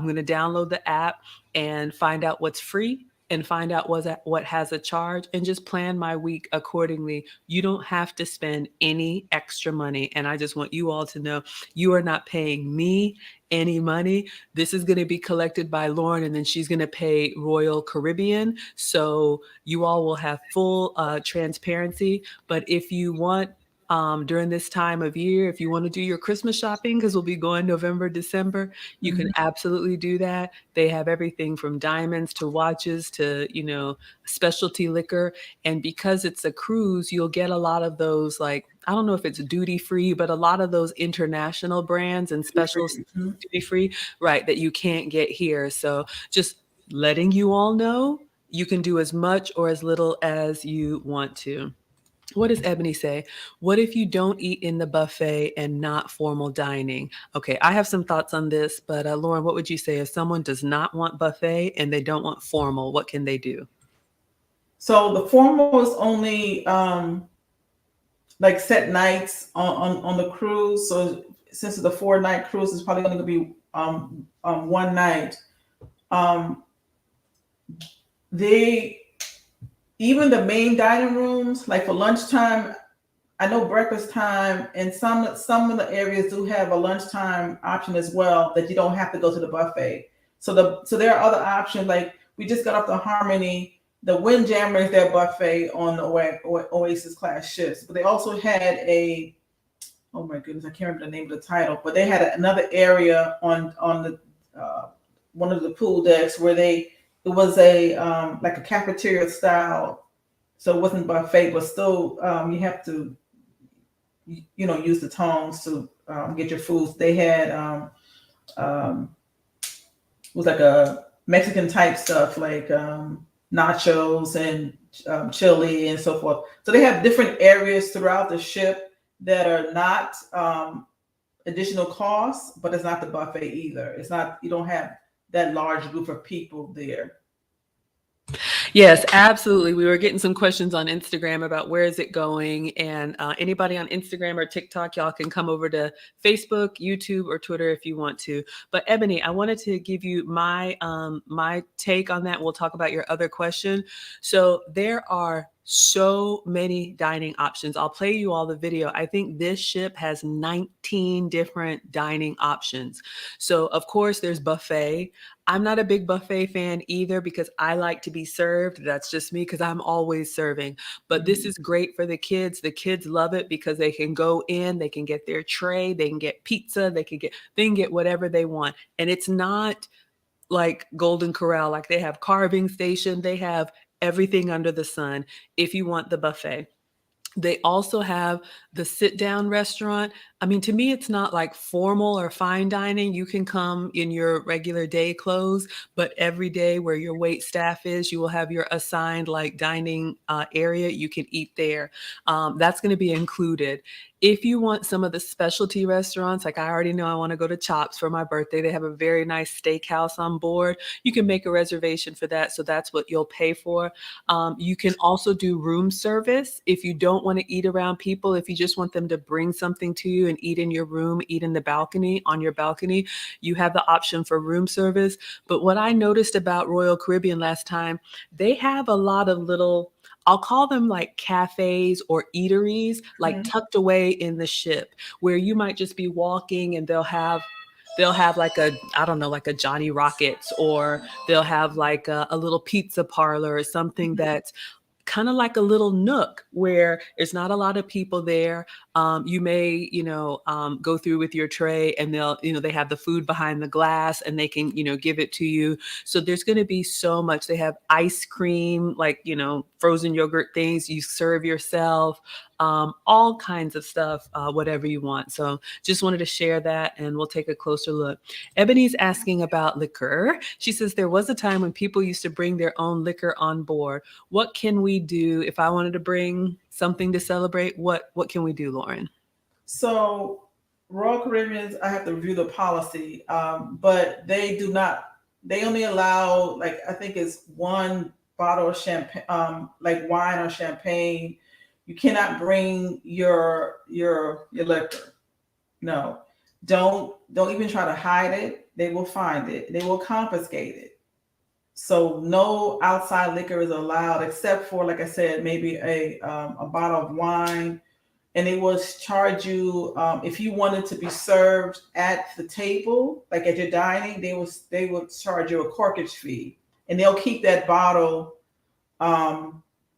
going to download the app and find out what's free and find out what has a charge, and just plan my week accordingly. You don't have to spend any extra money. And I just want you all to know, you are not paying me any money. This is going to be collected by Lauren, and then she's going to pay Royal Caribbean. So you all will have full transparency. But if you want, during this time of year, if you want to do your Christmas shopping, because we'll be going November, December, you can absolutely do that. They have everything from diamonds to watches to, specialty liquor. And because it's a cruise, you'll get a lot of those, like, I don't know if it's duty free, but a lot of those international brands and special duty free, right, that you can't get here. So just letting you all know, You can do as much or as little as you want to. What does Ebony say? What if you don't eat in the buffet and not formal dining? Okay, I have some thoughts on this, but Lauren, what would you say if someone does not want buffet and they don't want formal? What can they do? So the formal is only like set nights on the cruise. So since it's a 4 night cruise, it's probably only going to be one night. Um, they even the main dining rooms, like for lunchtime, I know breakfast time and some of the areas do have a lunchtime option as well that you don't have to go to the buffet. So there are other options, like we just got off the Harmony, the Windjammer is their buffet on the Oasis class ships, but they also had a, oh my goodness, I can't remember the name of the title, but they had another area on the one of the pool decks where it was a like a cafeteria style, so it wasn't buffet, but still you have to use the tongs to get your foods. They had um, it was like a Mexican type stuff like nachos and chili and so forth. So they have different areas throughout the ship that are not additional costs, but it's not the buffet either. It's not, you don't have that large group of people there. Yes, absolutely. We were getting some questions on Instagram about where is it going, and anybody on Instagram or TikTok, y'all can come over to Facebook, YouTube, or Twitter if you want to. But Ebony, I wanted to give you my take on that. We'll talk about your other question. So there are so many dining options. I'll play you all the video. I think this ship has 19 different dining options. So of course there's buffet. I'm not a big buffet fan either because I like to be served. That's just me because I'm always serving. But this is great for the kids. The kids love it because they can go in, they can get their tray, they can get pizza, they can get whatever they want. And it's not like Golden Corral, like they have carving station, they have everything under the sun if you want the buffet. They also have the sit down restaurant. I mean, to me, it's not like formal or fine dining. You can come in your regular day clothes, but every day where your wait staff is, you will have your assigned like dining area. You can eat there. That's going to be included. If you want some of the specialty restaurants, like I already know I want to go to Chops for my birthday, they have a very nice steakhouse on board. You can make a reservation for that. So that's what you'll pay for. You can also do room service if you don't want to eat around people. If you just want them to bring something to you and eat in your room, eat in the balcony, on your balcony, you have the option for room service. But what I noticed about Royal Caribbean last time, they have a lot of little, I'll call them like cafes or eateries, like tucked away in the ship, where you might just be walking and they'll have like a, I don't know, like a Johnny Rockets, or they'll have like a little pizza parlor or something that's kind of like a little nook where there's not a lot of people there. You may, go through with your tray and they have the food behind the glass and they can, give it to you. So there's going to be so much. They have ice cream, like, frozen yogurt things you serve yourself, all kinds of stuff, whatever you want. So just wanted to share that and we'll take a closer look. Ebony's asking about liquor. She says there was a time when people used to bring their own liquor on board. What can we do if I wanted to bring something to celebrate? What can we do, Lauren? So Royal Caribbeans, I have to review the policy, but they do not. They only allow, like, I think it's one bottle of champagne, like wine or champagne. You cannot bring your liquor. No, don't even try to hide it. They will find it. They will confiscate it. So no outside liquor is allowed except for, like I said, maybe a bottle of wine, and they will charge you if you wanted to be served at the table, like at your dining. They will charge you a corkage fee, and they'll keep that bottle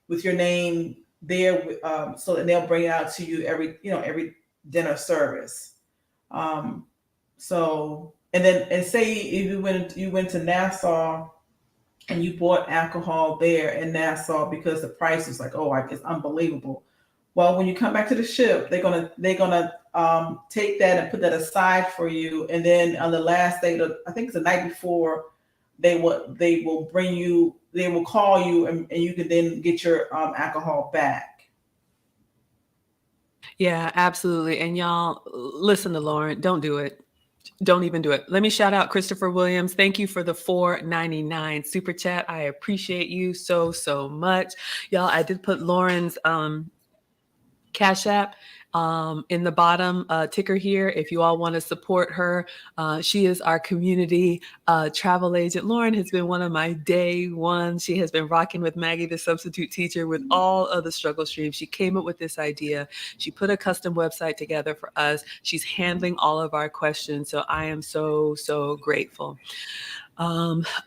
with your name there. So and they'll bring it out to you every dinner service. So and say if you went to Nassau and you bought alcohol there in Nassau because the price was like, oh, it's unbelievable. Well, when you come back to the ship, they're gonna take that and put that aside for you, and then on the last day, I think it's the night before, they will bring you, they will call you, and you can then get your alcohol back. Yeah, absolutely. And y'all, listen to Lauren. Don't do it. Don't even do it. Let me shout out Christopher Williams. Thank you for the $4.99 super chat. I appreciate you so, so much. Y'all, I did put Lauren's Cash App in the bottom ticker here. If you all want to support her, she is our community travel agent. Lauren has been one of my day ones. She has been rocking with Maggie, the substitute teacher, with all of the struggle streams. She came up with this idea. She put a custom website together for us. She's handling all of our questions. So I am so, so grateful.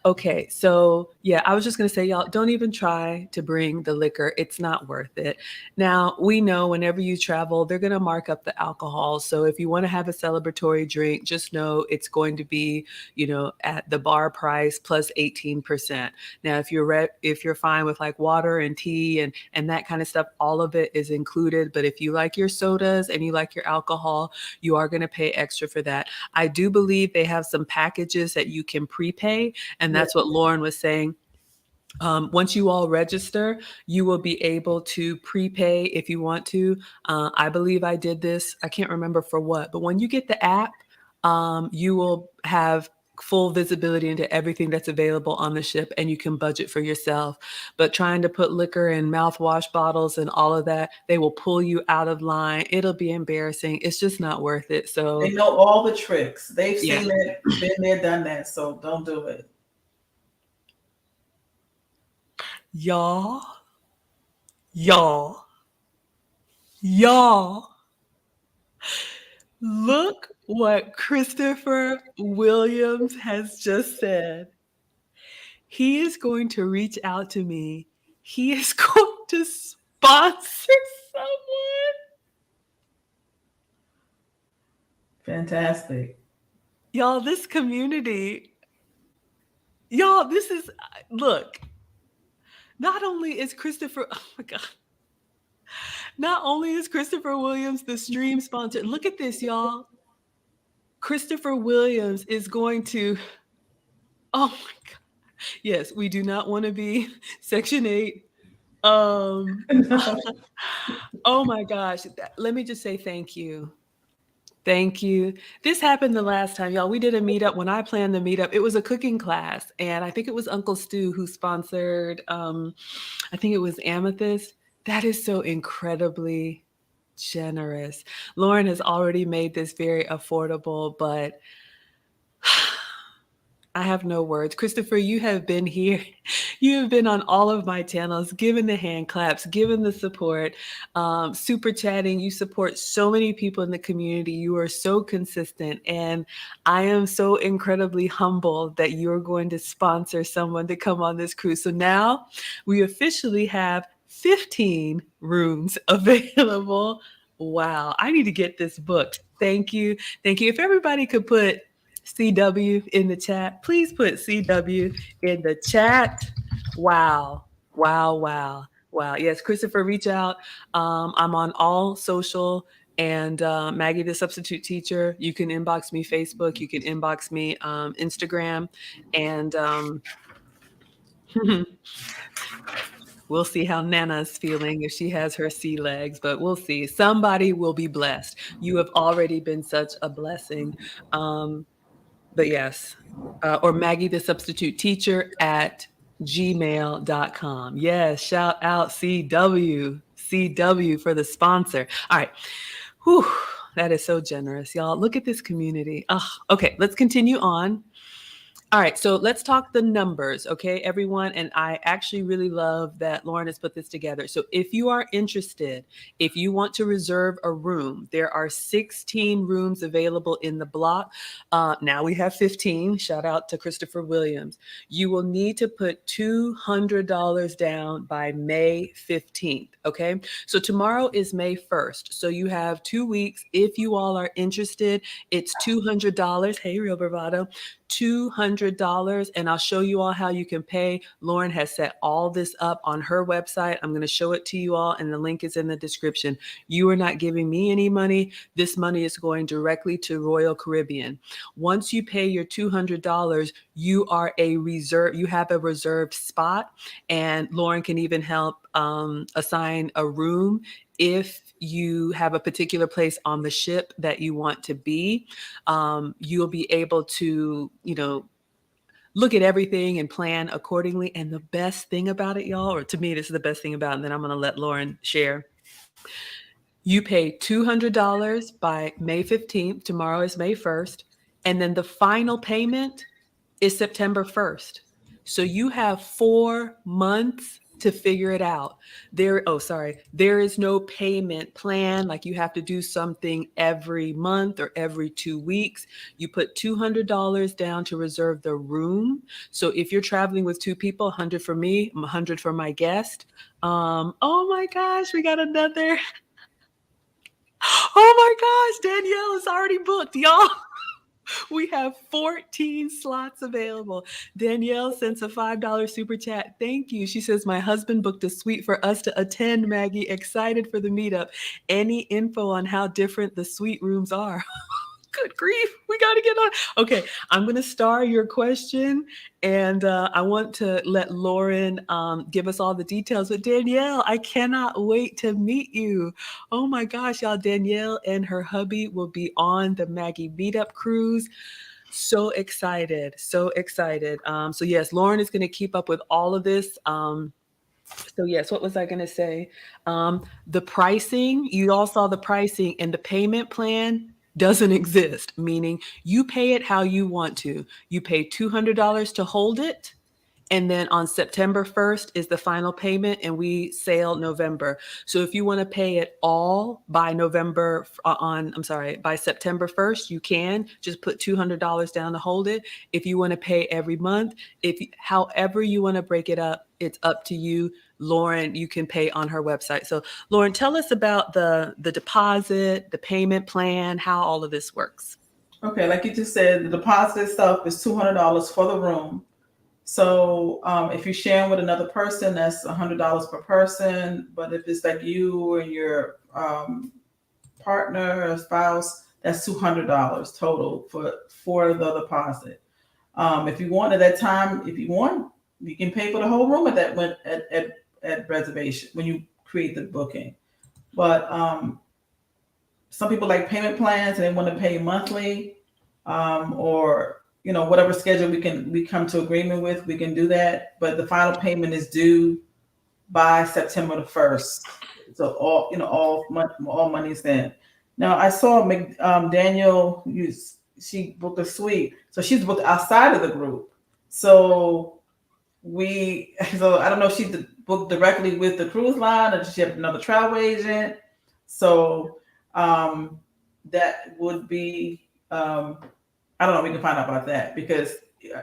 Okay, so yeah, I was just gonna say, y'all, don't even try to bring the liquor. It's not worth it. Now, we know whenever you travel, they're gonna mark up the alcohol. So if you want to have a celebratory drink, just know it's going to be, at the bar price plus 18%. Now, if you're fine with like water and tea and that kind of stuff, all of it is included. But if you like your sodas and you like your alcohol, you are gonna pay extra for that. I do believe they have some packages that you can prepay, and Yeah. that's what Lauren was saying. Once you all register, you will be able to prepay if you want to. I believe I did this. I can't remember for what, but when you get the app, you will have full visibility into everything that's available on the ship, and you can budget for yourself. But trying to put liquor in mouthwash bottles and all of that, they will pull you out of line. It'll be embarrassing. It's just not worth it. They So know all the tricks. They've yeah, seen it, been there, done that. So don't do it. y'all, y'all, y'all. Look what Christopher Williams has just said. He is going to reach out to me. He is going to sponsor someone. Fantastic. Y'all, this community, y'all, this is, look, not only is Christopher, oh my God, not only is Christopher Williams the stream sponsor, look at this, y'all. Christopher Williams is going to, oh my God. Yes, we do not want to be Section 8. No. Oh my gosh. Let me just say thank you. Thank you. This happened the last time, y'all. We did a meetup. When I planned the meetup, it was a cooking class. And I think it was Uncle Stu who sponsored, I think it was Amethyst. That is so incredibly generous. Lauren has already made this very affordable, but I have no words. Christopher, you have been here. You have been on all of my channels, given the hand claps, given the support, super chatting. You support so many people in the community. You are so consistent. And I am so incredibly humbled that you're going to sponsor someone to come on this cruise. So now we officially have 15 rooms available. Wow. I need to get this booked. Thank you. Thank you. If everybody could put CW in the chat. Please put CW in the chat. Wow. Wow. Wow. Wow. Yes, Christopher, reach out. I'm on all social, and Maggie, the substitute teacher. You can inbox me Facebook. You can inbox me Instagram. And we'll see how Nana's feeling if she has her sea legs, but we'll see. Somebody will be blessed. You have already been such a blessing. But yes, or Maggie, the substitute teacher at gmail.com. Yes, shout out CW for the sponsor. All right. Whew, that is so generous, y'all. Look at this community. Okay, let's continue on. All right, so let's talk the numbers, okay, everyone? And I actually really love that Lauren has put this together. So if you are interested, if you want to reserve a room, there are 16 rooms available in the block. Now we have 15. Shout out to Christopher Williams. You will need to put $200 down by May 15th, okay? So tomorrow is May 1st. So you have 2 weeks. If you all are interested, it's $200. Hey, Real Bravado. $200, and I'll show you all how you can pay. Lauren has set all this up on her website. I'm going to show it to you all, and the link is in the description. You are not giving me any money. This money is going directly to Royal Caribbean. Once you pay your $200, you are a reserve. You have a reserved spot, and Lauren can even help assign a room if you have a particular place on the ship that you want to be. You'll be able to, look at everything and plan accordingly. And the best thing about it, y'all, or to me, this is the best thing about it, and then I'm going to let Lauren share. You pay $200 by May 15th. Tomorrow is May 1st. And then the final payment is September 1st. So you have 4 months to figure it out. There is no payment plan, like you have to do something every month or every 2 weeks. You put $200 down to reserve the room. So if you're traveling with 2 people, 100 for me, 100 for my guest. Oh my gosh, we got another. Oh my gosh, Danielle is already booked, y'all. We have 14 slots available. Danielle sends a $5 super chat. Thank you. She says, my husband booked a suite for us to attend, Maggie. Excited for the meetup. Any info on how different the suite rooms are? Good grief. We got to get on. Okay. I'm going to star your question, and I want to let Lauren give us all the details. But Danielle, I cannot wait to meet you. Oh my gosh, y'all. Danielle and her hubby will be on the Maggie Meetup cruise. So excited. So excited. So yes, Lauren is going to keep up with all of this. So yes, what was I going to say? The pricing, you all saw the pricing, and the payment plan doesn't exist, meaning you pay it how you want to. You pay $200 to hold it. And then on September 1st is the final payment, and we sail November. So if you want to pay it all by by September 1st, you can just put $200 down to hold it. If you want to pay every month, however you want to break it up, it's up to you. Lauren, you can pay on her website. So Lauren, tell us about the deposit, the payment plan, how all of this works. Okay, like you just said, the deposit itself is $200 for the room. So if you're sharing with another person, that's $100 per person. But if it's like you and your partner or spouse, that's $200 total for the deposit. If you want at that time, you can pay for the whole room at reservation when you create the booking. But some people like payment plans and they want to pay monthly, or whatever schedule we come to agreement with, we can do that. But the final payment is due by September the 1st. So all money's in. Now I saw Daniel, she booked a suite. So she's booked outside of the group. So I don't know if she booked directly with the cruise line or she had another travel agent. So that would be, I don't know. We can find out about that, because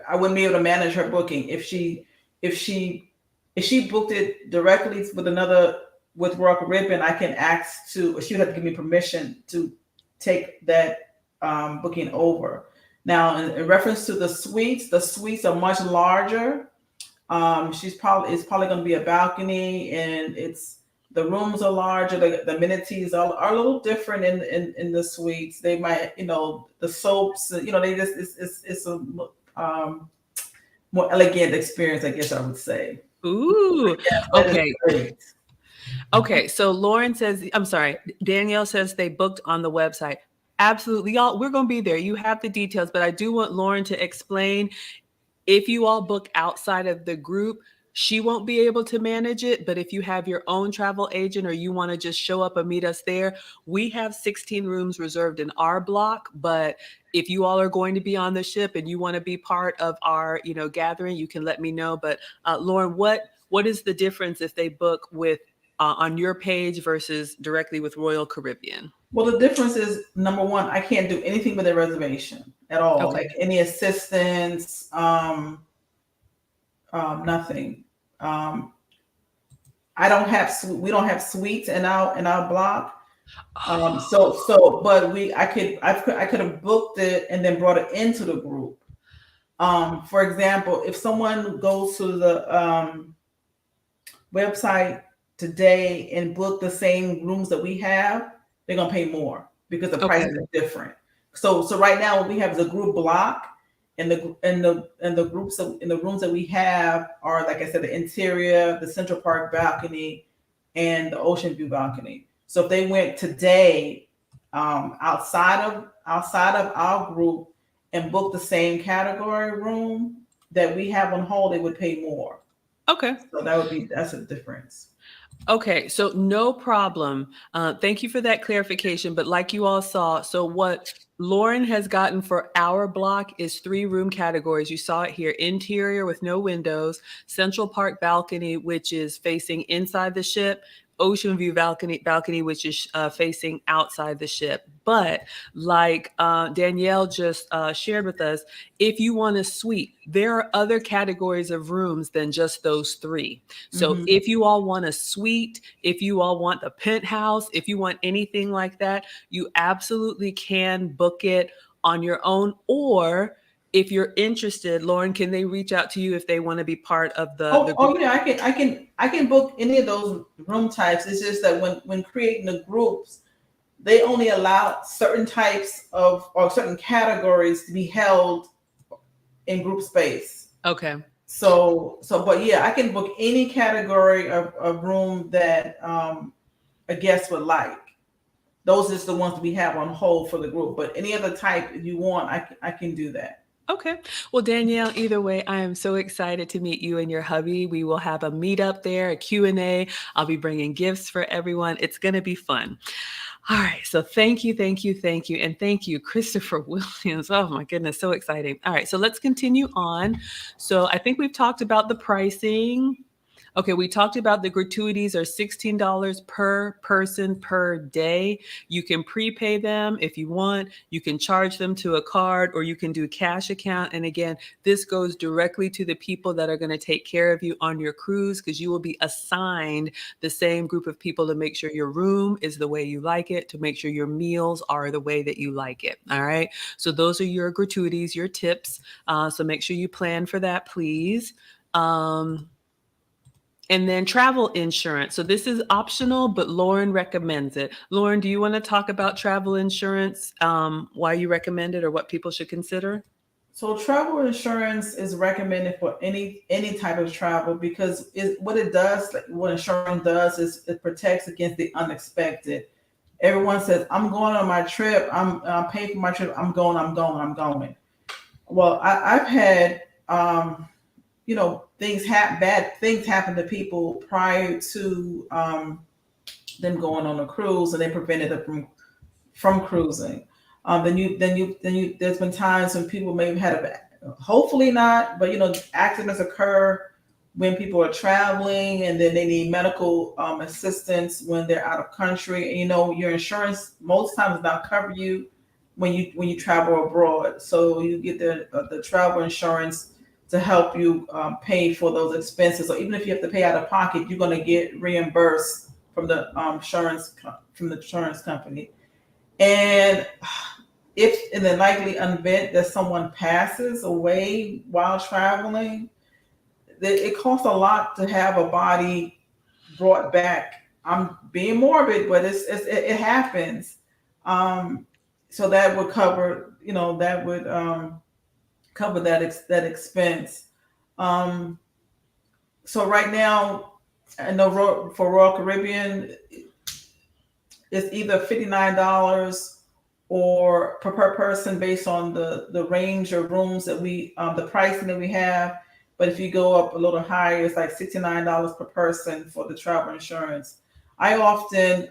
I wouldn't be able to manage her booking if she booked it directly with Royal Caribbean. I can ask she would have to give me permission to take that booking over. Now, in reference to the suites are much larger. It's probably going to be a balcony, and the rooms are larger. The amenities are a little different in the suites. They might, the soaps, it's a more elegant experience, I guess I would say. Ooh, okay. Okay, so Danielle says they booked on the website. Absolutely, y'all, we're going to be there. You have the details, but I do want Lauren to explain, if you all book outside of the group, she won't be able to manage it. But if you have your own travel agent or you want to just show up and meet us there, we have 16 rooms reserved in our block. But if you all are going to be on the ship and you want to be part of our, gathering, you can let me know. But Lauren, what is the difference if they book with on your page versus directly with Royal Caribbean? Well, the difference is, number one, I can't do anything with a reservation at all. Okay. Like any assistance, nothing. We don't have suites in our block. But I could have booked it and then brought it into the group. For example, if someone goes to the website today and book the same rooms that we have, they're gonna pay more because the Okay. prices are different. So right now what we have is a group block, and the groups in the rooms that we have are, like I said, the interior, the Central Park balcony, and the ocean view balcony. So if they went today, outside of our group and booked the same category room that we have on hold, they would pay more. Okay. So that's a difference. Okay, so no problem. Thank you for that clarification. But like you all saw, so what Lauren has gotten for our block is 3 room categories. You saw it here: interior with no windows, Central Park balcony, which is facing inside the ship, ocean view balcony, which is facing outside the ship. But like Danielle just shared with us, if you want a suite, there are other categories of rooms than just those 3. So Mm-hmm. if you all want a suite, if you all want the penthouse, if you want anything like that, you absolutely can book it on your own. Or if you're interested, Lauren, can they reach out to you if they want to be part of the group? Oh yeah, I can book any of those room types. It's just that when creating the groups, they only allow certain types of or certain categories to be held in group space. Okay. But yeah, I can book any category of room that a guest would like. Those is the ones we have on hold for the group. But any other type if you want, I can do that. Okay. Well, Danielle, either way, I am so excited to meet you and your hubby. We will have a meetup there, a Q&A. I'll be bringing gifts for everyone. It's going to be fun. All right. So thank you, thank you, thank you. And thank you, Christopher Williams. Oh my goodness. So exciting. All right. So let's continue on. So I think we've talked about the pricing. Okay, we talked about the gratuities are $16 per person per day. You can prepay them if you want. You can charge them to a card, or you can do cash account. And again, this goes directly to the people that are going to take care of you on your cruise, because you will be assigned the same group of people to make sure your room is the way you like it, to make sure your meals are the way that you like it. All right. So those are your gratuities, your tips. So make sure you plan for that, please. And then travel insurance. So this is optional, but Lauren recommends it. Lauren, do you want to talk about travel insurance, why you recommend it, or what people should consider? So travel insurance is recommended for any type of travel because what it does, like what insurance does, is it protects against the unexpected. Everyone says, "I'm going on my trip. I'm paying for my trip. I'm going. I'm going. I'm going." Well, I've had bad things happen to people prior to them going on a cruise, and they prevented them from cruising. There's been times when people may have had hopefully not, but accidents occur when people are traveling, and then they need medical assistance when they're out of country. And your insurance most times does not cover you when you travel abroad, so you get the travel insurance to help you pay for those expenses. So even if you have to pay out of pocket, you're going to get reimbursed from the insurance company. And if in the likely event that someone passes away while traveling, it costs a lot to have a body brought back. I'm being morbid, but it happens. So that would cover, cover that expense. Um, so right now, I know for Royal Caribbean, it's either $59 or per person based on the range of rooms that the pricing that we have. But if you go up a little higher, it's like $69 per person for the travel insurance. I often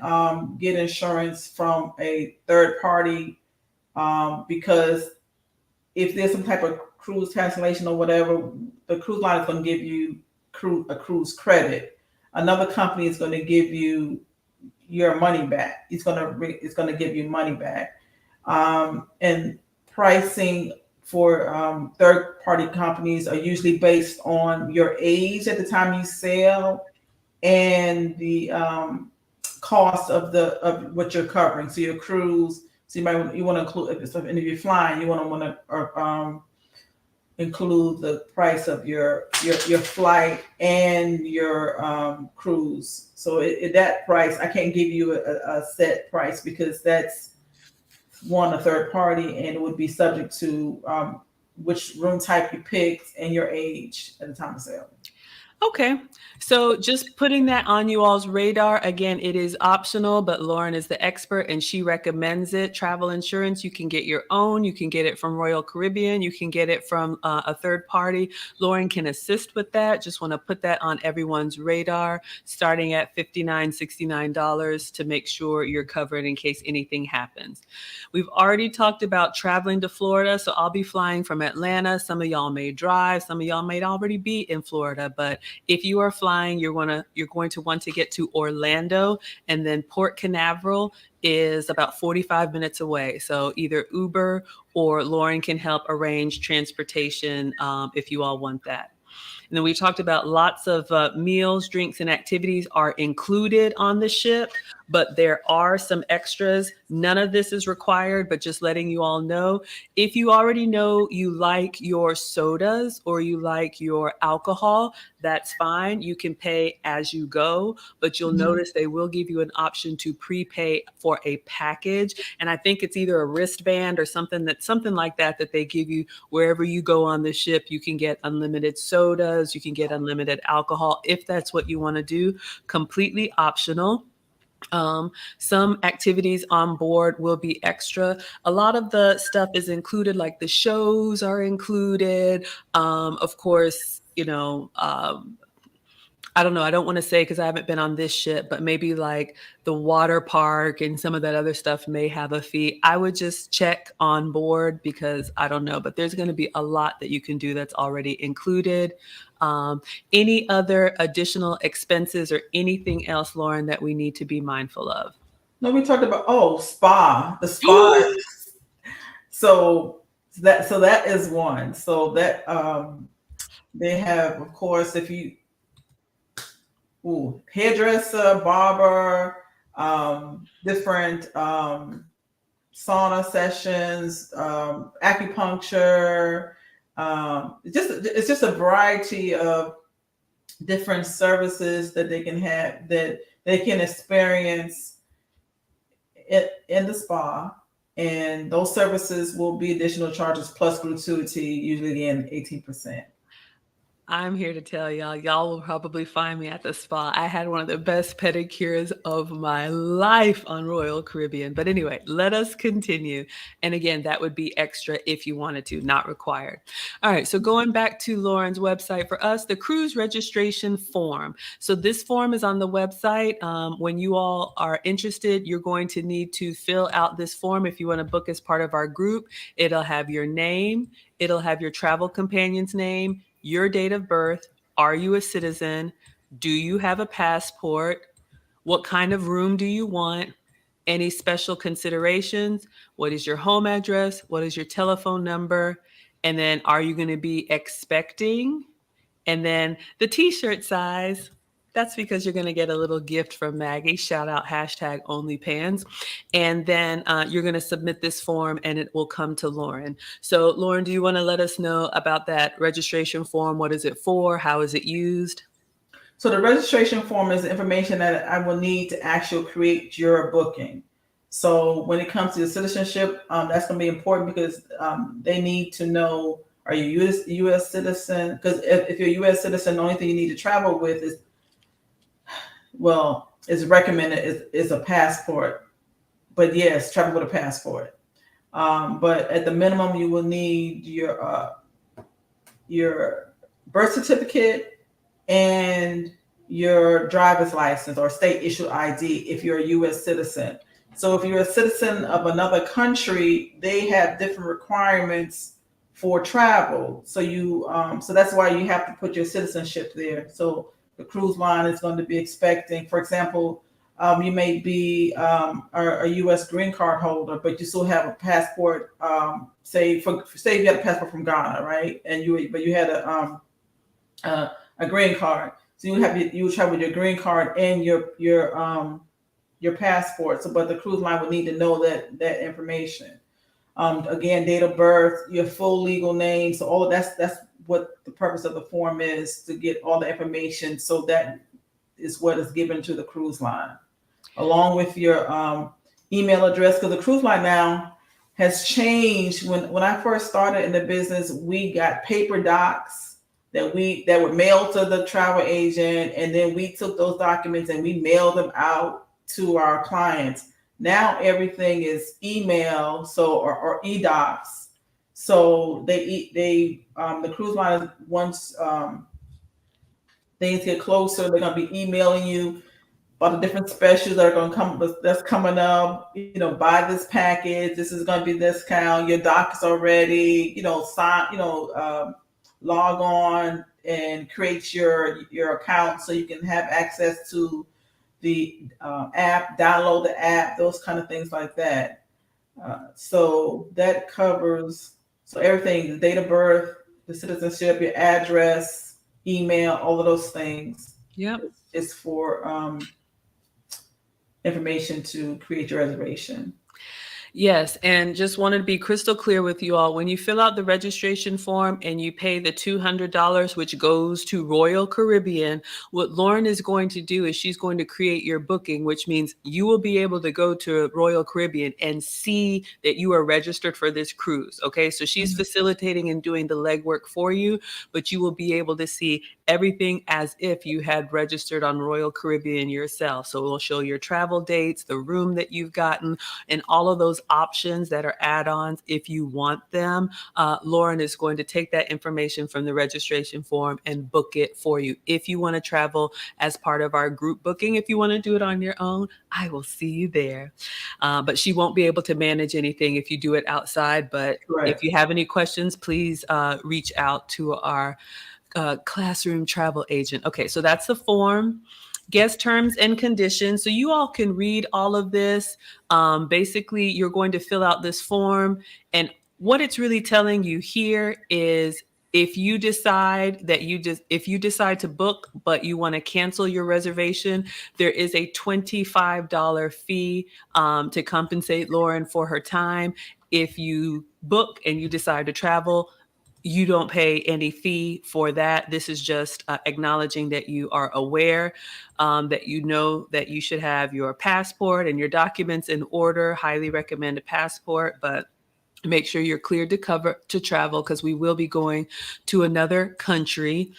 get insurance from a third party because if there's some type of cruise cancellation or whatever, the cruise line is going to give you a cruise credit. Another company is going to give you your money back. It's going to give you money back. And pricing for third party companies are usually based on your age at the time you sail and the cost of what you're covering. So your cruise. So you want to include if you're flying, you want to include the price of your flight and your cruise. So that price, I can't give you a set price because that's one a third party, and it would be subject to which room type you picked and your age at the time of sale. Okay. So just putting that on you all's radar. Again, it is optional, but Lauren is the expert and she recommends it. Travel insurance, you can get your own. You can get it from Royal Caribbean. You can get it from a third party. Lauren can assist with that. Just want to put that on everyone's radar, starting at $59, $69 to make sure you're covered in case anything happens. We've already talked about traveling to Florida. So I'll be flying from Atlanta. Some of y'all may drive. Some of y'all may already be in Florida, but if you are flying, you're going to want to get to Orlando, and then Port Canaveral is about 45 minutes away. So either Uber or Lauren can help arrange transportation if you all want that. And then we talked about lots of meals, drinks, and activities are included on the ship, but there are some extras. None of this is required, but just letting you all know. If you already know you like your sodas or you like your alcohol, that's fine. You can pay as you go, but you'll notice they will give you an option to prepay for a package. And I think it's either a wristband or something like that they give you wherever you go on the ship. You can get unlimited sodas, you can get unlimited alcohol if that's what you want to do. Completely optional. Some activities on board will be extra. A lot of the stuff is included, like the shows are included. Of course, I don't know. I don't want to say because I haven't been on this ship, but maybe like the water park and some of that other stuff may have a fee. I would just check on board because I don't know, but there's going to be a lot that you can do that's already included. Any other additional expenses or anything else, Lauren, that we need to be mindful of? No, we talked about spa. The spa. So that is one. So that they have, of course, if you hairdresser, barber, different sauna sessions, acupuncture. It's just a variety of different services that they can have, that they can experience in the spa. And those services will be additional charges plus gratuity, usually again 18%. I'm here to tell y'all will probably find me at the spa. I had one of the best pedicures of my life on Royal Caribbean. But anyway, let us continue. And again, that would be extra if you wanted to, not required. All right. So going back to Lauren's website for us, the cruise registration form. So this form is on the website. When you all are interested, you're going to need to fill out this form if you want to book as part of our group. It'll have your name. It'll have your travel companion's name, your date of birth. Are you a citizen? Do you have a passport? What kind of room do you want? Any special considerations? What is your home address? What is your telephone number? And then are you going to be expecting? And then the t-shirt size. That's because you're going to get a little gift from Maggie. Shout out #OnlyPans. And then you're going to submit this form and it will come to Lauren. So Lauren, do you want to let us know about that registration form? What is it for? How is it used? So the registration form is the information that I will need to actually create your booking. So when it comes to the citizenship, that's going to be important because they need to know, are you U.S. citizen? Because if you're a U.S. citizen, the only thing you need to travel with is recommended is a passport. But yes, travel with a passport. But at the minimum, you will need your birth certificate and your driver's license or state issued ID if you're a U.S. citizen. So if you're a citizen of another country, they have different requirements for travel. So so that's why you have to put your citizenship there. So the cruise line is going to be expecting, for example, you may be a U.S. green card holder, but you still have a passport. Say if you had a passport from Ghana, right? And you had a green card, so you would travel with your green card and your passport. So, but the cruise line would need to know that information. Again, date of birth, your full legal name. So all of that's what the purpose of the form is, to get all the information. So that is what is given to the cruise line, along with your email address. Because the cruise line now has changed. When I first started in the business, we got paper docs that were mailed to the travel agent, and then we took those documents and we mailed them out to our clients. Now everything is email, so or e-docs. So the cruise line, once things get closer, they're gonna be emailing you about the different specials that are going to come, that's coming up. Buy this package, this is going to be discount, your doc is already, sign, log on and create your account so you can have access to the app, download the app, those kind of things like that. So that covers, so everything, the date of birth, the citizenship, your address, email, all of those things. Yep. Is for information to create your reservation. Yes, and just wanted to be crystal clear with you all. When you fill out the registration form and you pay the $200, which goes to Royal Caribbean, what Lauren is going to do is she's going to create your booking, which means you will be able to go to Royal Caribbean and see that you are registered for this cruise. Okay, so she's facilitating and doing the legwork for you, but you will be able to see everything as if you had registered on Royal Caribbean yourself. So it will show your travel dates, the room that you've gotten, and all of those options that are add-ons if you want them. Lauren is going to take that information from the registration form and book it for you. If you want to travel as part of our group booking, if you want to do it on your own, I will see you there. But she won't be able to manage anything if you do it outside. But if you have any questions, please reach out to our classroom travel agent. Okay, so that's the form. Guest terms and conditions. So you all can read all of this. Basically, you're going to fill out this form. And what it's really telling you here is if you decide to book, but you want to cancel your reservation, there is a $25 fee to compensate Lauren for her time. If you book and you decide to travel, you don't pay any fee for that. This is just acknowledging that you are aware, that you know that you should have your passport and your documents in order. Highly recommend a passport, but make sure you're cleared to travel, because we will be going to another country.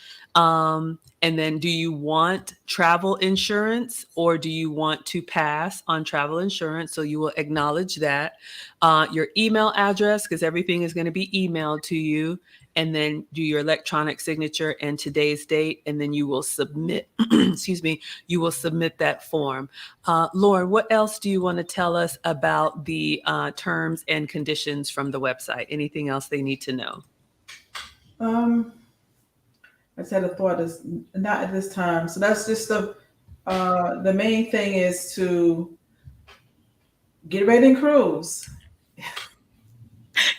And then, do you want travel insurance or do you want to pass on travel insurance? So you will acknowledge that. Your email address, because everything is going to be emailed to you, and then do your electronic signature and today's date, and then you will submit, excuse me, you will submit that form. Lauren, what else do you want to tell us about the terms and conditions from the website? Anything else they need to know? I said a thought is not at this time. So that's just the main thing is to get ready to cruise.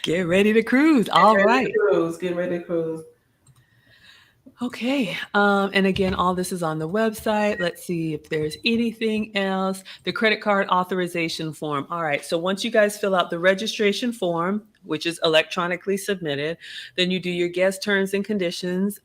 Get ready to cruise. All right. Get ready to cruise. Okay. And again, all this is on the website. Let's see if there's anything else. The credit card authorization form. All right. So once you guys fill out the registration form, which is electronically submitted, then you do your guest terms and conditions,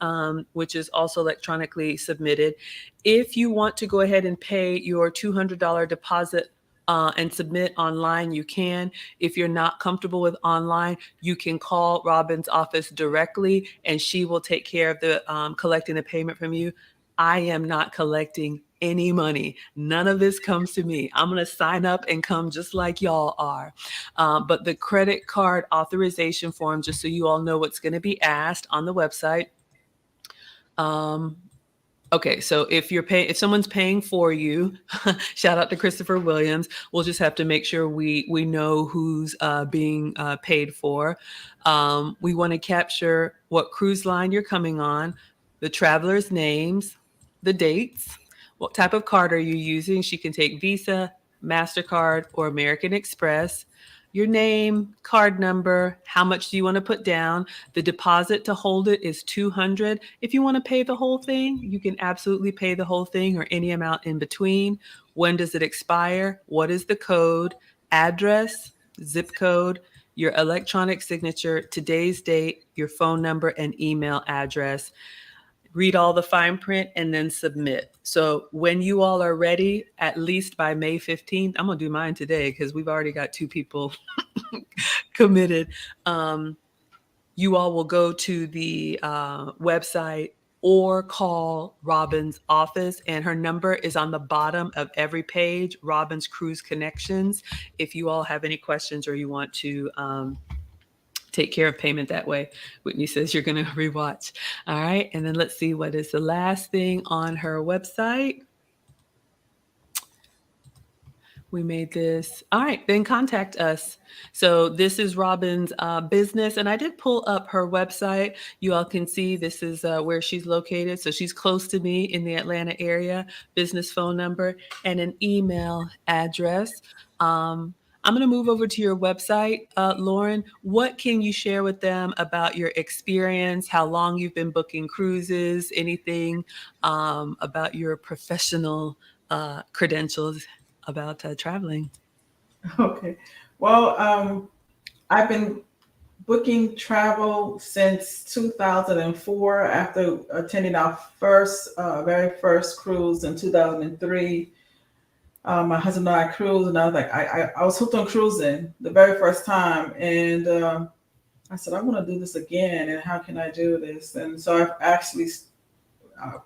which is also electronically submitted. If you want to go ahead and pay your $200 deposit and submit online, you can. If you're not comfortable with online, you can call Robin's office directly and she will take care of the collecting the payment from you. I am not collecting any money. None of this comes to me. I'm going to sign up and come just like y'all are. But the credit card authorization form, just so you all know what's going to be asked on the website. Okay, so if someone's paying for you, shout out to Christopher Williams. We'll just have to make sure we know who's being paid for. We want to capture what cruise line you're coming on, the travelers' names, the dates, what type of card are you using. She can take Visa, MasterCard, or American Express. Your name, card number, how much do you want to put down? The deposit to hold it is $200. If you want to pay the whole thing, you can absolutely pay the whole thing or any amount in between. When does it expire? What is the code? Address, zip code, your electronic signature, today's date, your phone number, and email address. Read all the fine print and then submit. So when you all are ready, at least by May 15th, I'm going to do mine today because we've already got 2 people committed. You all will go to the website or call Robin's office, and her number is on the bottom of every page, Robin's Cruise Connections. If you all have any questions or you want to take care of payment that way. Whitney says you're going to rewatch. All right. And then let's see what is the last thing on her website. We made this. All right, then contact us. So this is Robin's business, and I did pull up her website. You all can see this is where she's located. So she's close to me in the Atlanta area, business phone number, and an email address. I'm going to move over to your website, Lauren. What can you share with them about your experience, how long you've been booking cruises, anything about your professional credentials about traveling? Okay. Well, I've been booking travel since 2004 after attending our very first cruise in 2003. My husband and I cruised, and I was like, I was hooked on cruising the very first time. And I said, I want to do this again. And how can I do this? And so I've actually uh,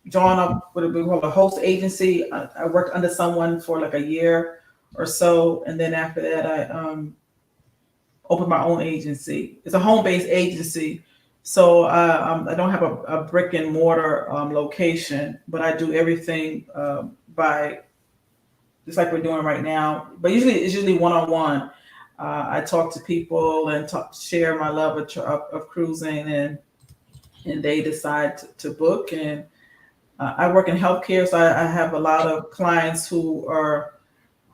drawn up what we call a host agency. I worked under someone for like a year or so. And then after that, I opened my own agency. It's a home-based agency. So I don't have a brick and mortar location, but I do everything by just like we're doing right now. But it's usually one-on-one. I talk to people and share my love of cruising, and they decide to book. And I work in healthcare, so I have a lot of clients who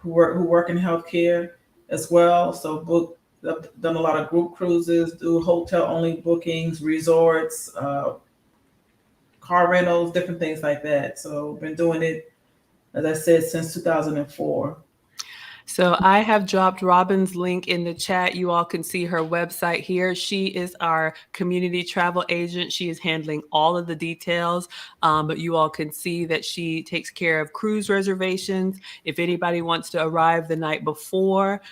work in healthcare as well. So I've done a lot of group cruises, do hotel only bookings, resorts, car rentals, different things like that. So I've been doing it, as I said, since 2004. So I have dropped Robin's link in the chat. You all can see her website here. She is our community travel agent. She is handling all of the details, but you all can see that she takes care of cruise reservations. If anybody wants to arrive the night before,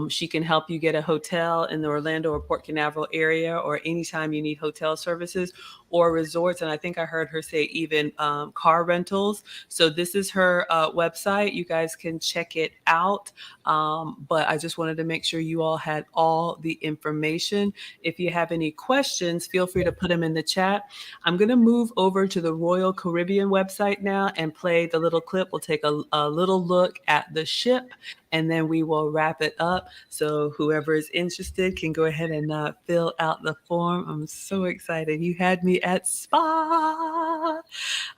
she can help you get a hotel in the Orlando or Port Canaveral area, or anytime you need hotel services or resorts. And I think I heard her say even car rentals. So this is her website. You guys can check it out. But I just wanted to make sure you all had all the information. If you have any questions, feel free to put them in the chat. I'm going to move over to the Royal Caribbean website now and play the little clip. We'll take a little look at the ship, and then we will wrap it up. So whoever is interested can go ahead and fill out the form. I'm so excited. You had me at spa.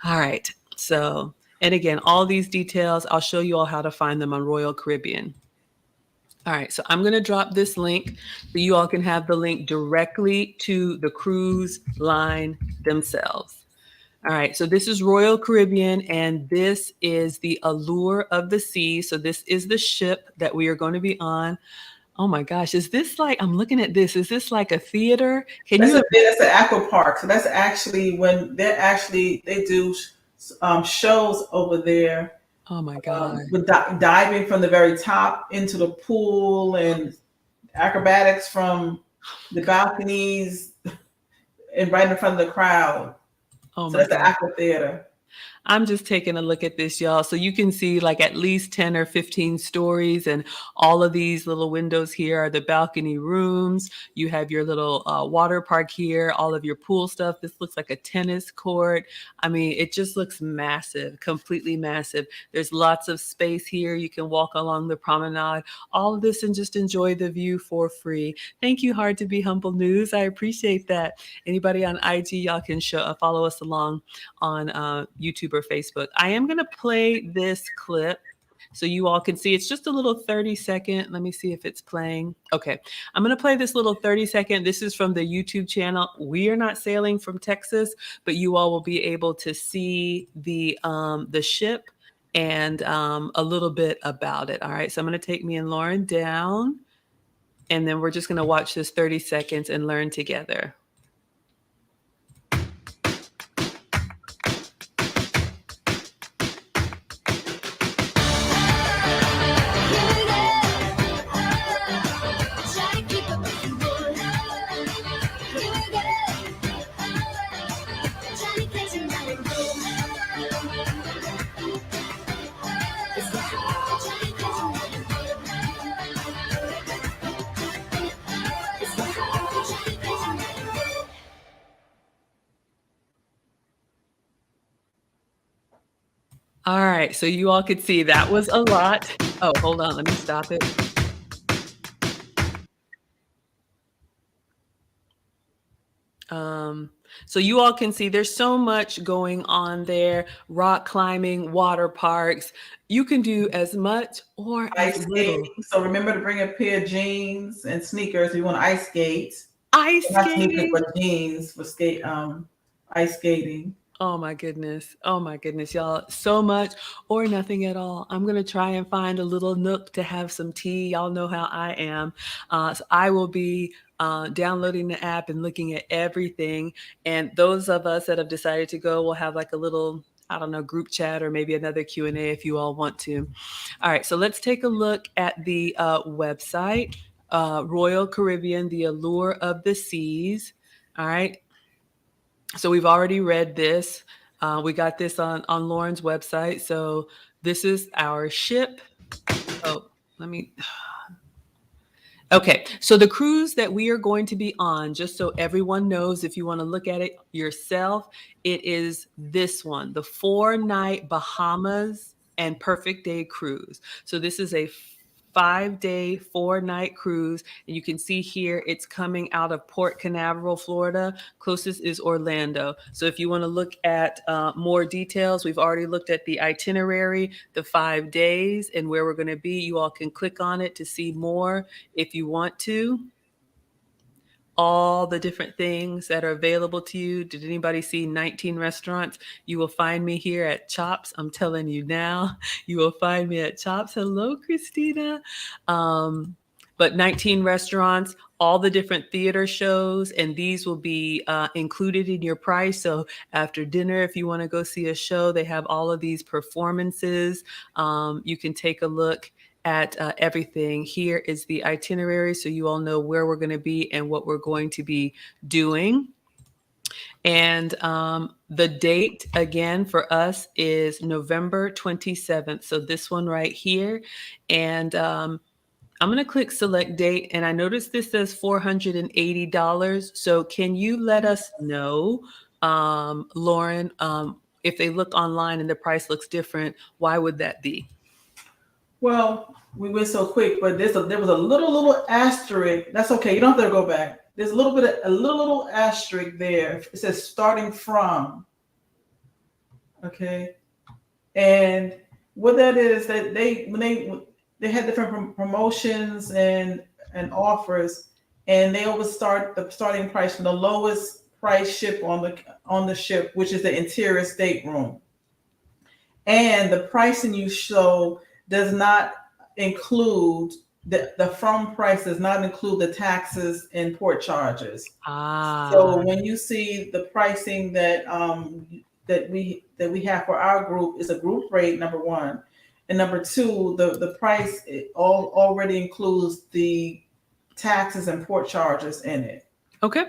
All right. So, and again, all these details, I'll show you all how to find them on Royal Caribbean. All right, so I'm going to drop this link so you all can have the link directly to the cruise line themselves. All right, so this is Royal Caribbean, and this is the Allure of the Sea. So this is the ship that we are going to be on. Oh my gosh, is this like, I'm looking at this, is this like a theater? That's an aqua park. So that's actually when they do shows over there. Oh my God. With diving from the very top into the pool, and acrobatics from the balconies and right in front of the crowd. Oh So my that's the God. aqua theater. I'm just taking a look at this, y'all. So you can see like at least 10 or 15 stories, and all of these little windows here are the balcony rooms. You have your little water park here, all of your pool stuff. This looks like a tennis court. I mean, it just looks massive, completely massive. There's lots of space here. You can walk along the promenade, all of this, and just enjoy the view for free. Thank you, Hard to Be Humble News. I appreciate that. Anybody on IG, y'all can follow us along on YouTube or Facebook. I am going to play this clip so you all can see. It's just a little 30-second. Let me see if it's playing. Okay. I'm going to play this little 30-second. This is from the YouTube channel. We are not sailing from Texas, but you all will be able to see the ship and a little bit about it. All right. So I'm going to take me and Lauren down, and then we're just going to watch this 30 seconds and learn together. All right, so you all could see that was a lot. Oh, hold on, let me stop it. So you all can see there's so much going on there. Rock climbing, water parks. You can do as much or as Ice little. skating. So remember to bring a pair of jeans and sneakers if you want to ice skate. Ice Not sneakers, skating. but jeans for ice skating. Oh my goodness. Oh my goodness, y'all. So much or nothing at all. I'm going to try and find a little nook to have some tea. Y'all know how I am. So I will be downloading the app and looking at everything. And those of us that have decided to go will have like a little, I don't know, group chat or maybe another Q&A if you all want to. All right, so let's take a look at the website, Royal Caribbean, The Allure of the Seas. All right. So we've already read this. We got this on Lauren's website. So this is our ship. Oh, let me. Okay, so the cruise that we are going to be on, just so everyone knows, if you want to look at it yourself, it is this one, the 4-night Bahamas and Perfect Day cruise. So this is a 5-day, 4-night cruise. And you can see here, it's coming out of Port Canaveral, Florida. Closest is Orlando. So if you want to look at more details, we've already looked at the itinerary, the 5 days and where we're going to be. You all can click on it to see more if you want to. All the different things that are available to you. Did anybody see 19 restaurants? You will find me here at Chops. I'm telling you now, you will find me at Chops. Hello, Christina. But 19 restaurants, all the different theater shows, and these will be included in your price. So after dinner, if you want to go see a show, they have all of these performances. You can take a look at everything. Here is the itinerary, so you all know where we're going to be and what we're going to be doing. And the date again for us is November 27th. So this one right here. And I'm going to click select date, and I noticed this says $480. So can you let us know, Lauren, if they look online and the price looks different, why would that be? Well, we went so quick, but there was a little asterisk. That's okay. You don't have to go back. There's a little asterisk there. It says starting from. Okay, and what that is that they had different promotions and offers, and they always start the starting price from the lowest price ship on the ship, which is the interior stateroom, and the pricing you show does not include the from price does not include the taxes and port charges. So when you see the pricing that we have for our group is a group rate, number one, and number two, the price already includes the taxes and port charges in it. Okay.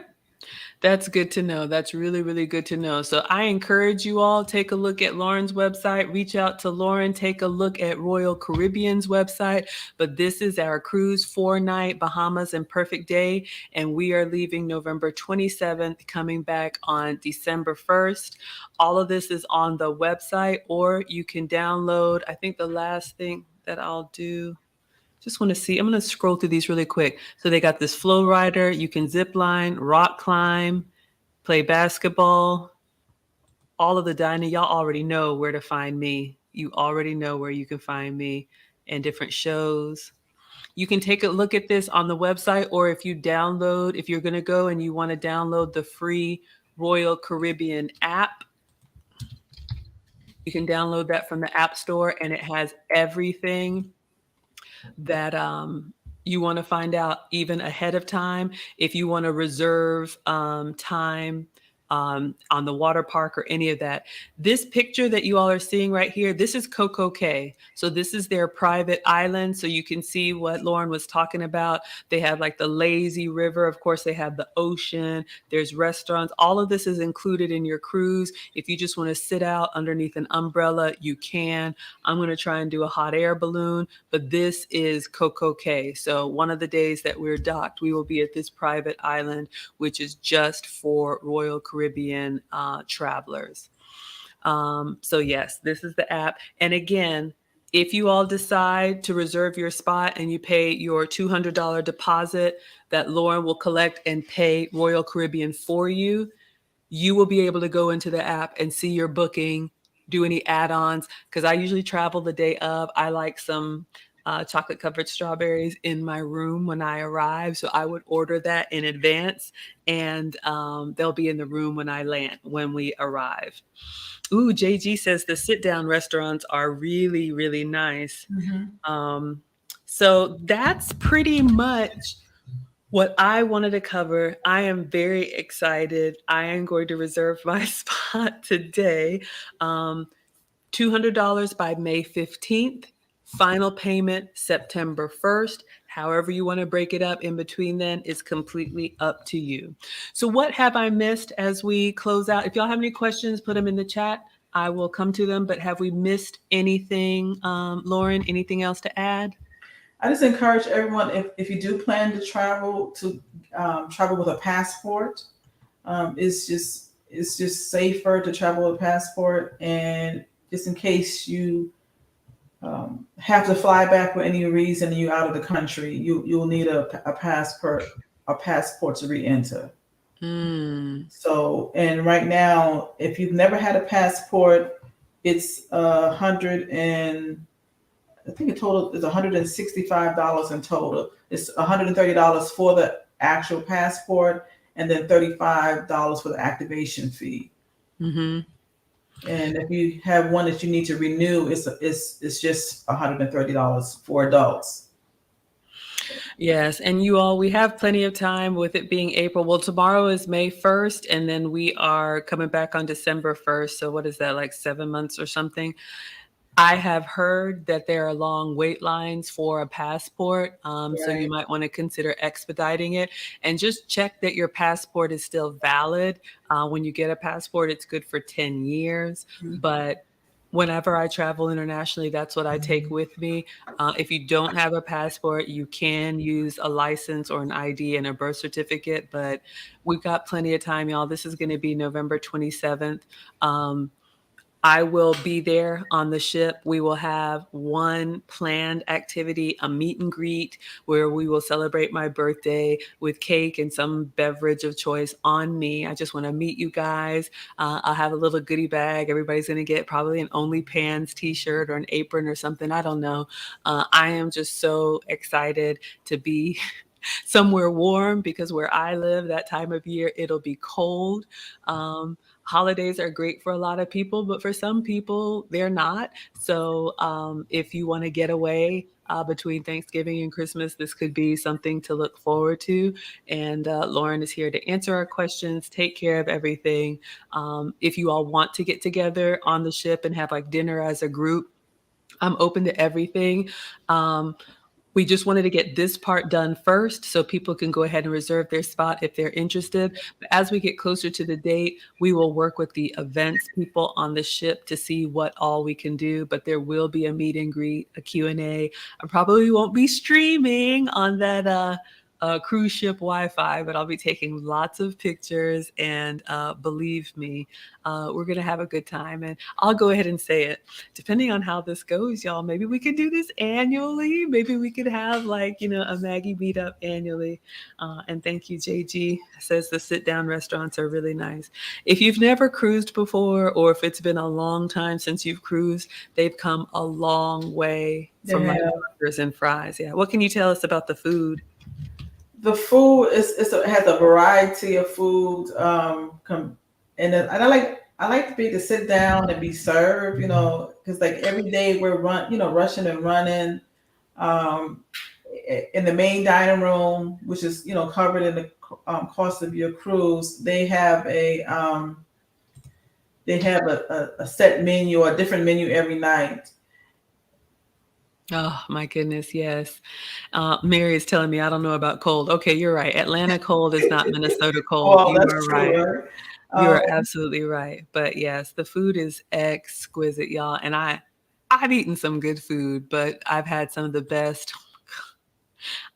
That's good to know. That's really, really good to know. So I encourage you all, take a look at Lauren's website, reach out to Lauren, take a look at Royal Caribbean's website. But this is our cruise 4-night Bahamas and Perfect Day. And we are leaving November 27th, coming back on December 1st. All of this is on the website, or you can download. I think the last thing that I'll do, just want to see, I'm going to scroll through these really quick. So they got this flow rider. You can zip line, rock climb, play basketball, all of the dining. Y'all already know where to find me. You already know where you can find me and different shows. You can take a look at this on the website, or if you're going to go and you want to download the free Royal Caribbean app, you can download that from the App Store, and it has everything that you want to find out even ahead of time, if you want to reserve time on the water park or any of that. This picture that you all are seeing right here, this is Coco Cay. So this is their private island. So you can see what Lauren was talking about. They have like the lazy river. Of course, they have the ocean. There's restaurants. All of this is included in your cruise. If you just want to sit out underneath an umbrella, you can. I'm going to try and do a hot air balloon, but this is Coco Cay. So one of the days that we're docked, we will be at this private island, which is just for Royal Caribbean travelers. So yes, this is the app. And again, if you all decide to reserve your spot and you pay your $200 deposit that Lauren will collect and pay Royal Caribbean for you, you will be able to go into the app and see your booking, do any add-ons. Because I usually travel the day of. I like some chocolate covered strawberries in my room when I arrive. So I would order that in advance, and they'll be in the room when we arrive. Ooh, JG says the sit-down restaurants are really, really nice. So that's pretty much what I wanted to cover. I am very excited. I am going to reserve my spot today. $200 by May 15th. Final payment September 1st. However you want to break it up in between then is completely up to you. So what have I missed as we close out? If y'all have any questions, put them in the chat. I will come to them, but have we missed anything? Lauren, anything else to add? I just encourage everyone, if you do plan to travel travel with a passport. It's just safer to travel with a passport, and just in case you have to fly back for any reason and you're out of the country, you'll need a passport to re-enter. So, and right now, if you've never had a passport, it's I think the total is $165 in total. It's $130 for the actual passport, and then $35 for the activation fee. And if you have one that you need to renew, it's just $130 for adults. Yes, and you all, we have plenty of time with it being April. Well, tomorrow is May 1st, and then we are coming back on December 1st. So what is that, like 7 months or something? I have heard that there are long wait lines for a passport, so you might want to consider expediting it, and just check that your passport is still valid. When you get a passport, it's good for 10 years, but whenever I travel internationally, that's what I take with me. If you don't have a passport, you can use a license or an ID and a birth certificate, but we've got plenty of time, y'all. This is going to be November 27th. I will be there on the ship. We will have one planned activity, a meet and greet, where we will celebrate my birthday with cake and some beverage of choice on me. I just want to meet you guys. I'll have a little goodie bag. Everybody's going to get probably an OnlyPans t-shirt or an apron or something. I don't know. I am just so excited to be somewhere warm, because where I live, that time of year, it'll be cold. Holidays are great for a lot of people, but for some people, they're not. So if you want to get away between Thanksgiving and Christmas, this could be something to look forward to. And Lauren is here to answer our questions, take care of everything. If you all want to get together on the ship and have like dinner as a group, I'm open to everything. We just wanted to get this part done first so people can go ahead and reserve their spot if they're interested. But as we get closer to the date, we will work with the events people on the ship to see what all we can do. But there will be a meet and greet, a Q&A. I probably won't be streaming on that cruise ship Wi-Fi, but I'll be taking lots of pictures, and believe me, we're going to have a good time. And I'll go ahead and say it. Depending on how this goes, y'all, maybe we could do this annually. Maybe we could have like, a Maggie Meetup annually. And thank you, JG. Says the sit-down restaurants are really nice. If you've never cruised before, or if it's been a long time since you've cruised, they've come a long way from like burgers and fries. Yeah. What can you tell us about the food? The food has a variety of food, and I like to be to sit down and be served, because like every day we're rushing and running. in the main dining room, which is covered in the cost of your cruise, they have a set menu, a different menu every night. Oh my goodness, yes. Mary is telling me I don't know about cold. Okay, you're right. Atlanta cold is not Minnesota cold. Well, You that's are true, right. right? You Um, are absolutely right. But yes, the food is exquisite, y'all. And I've eaten some good food, but I've had some of the best.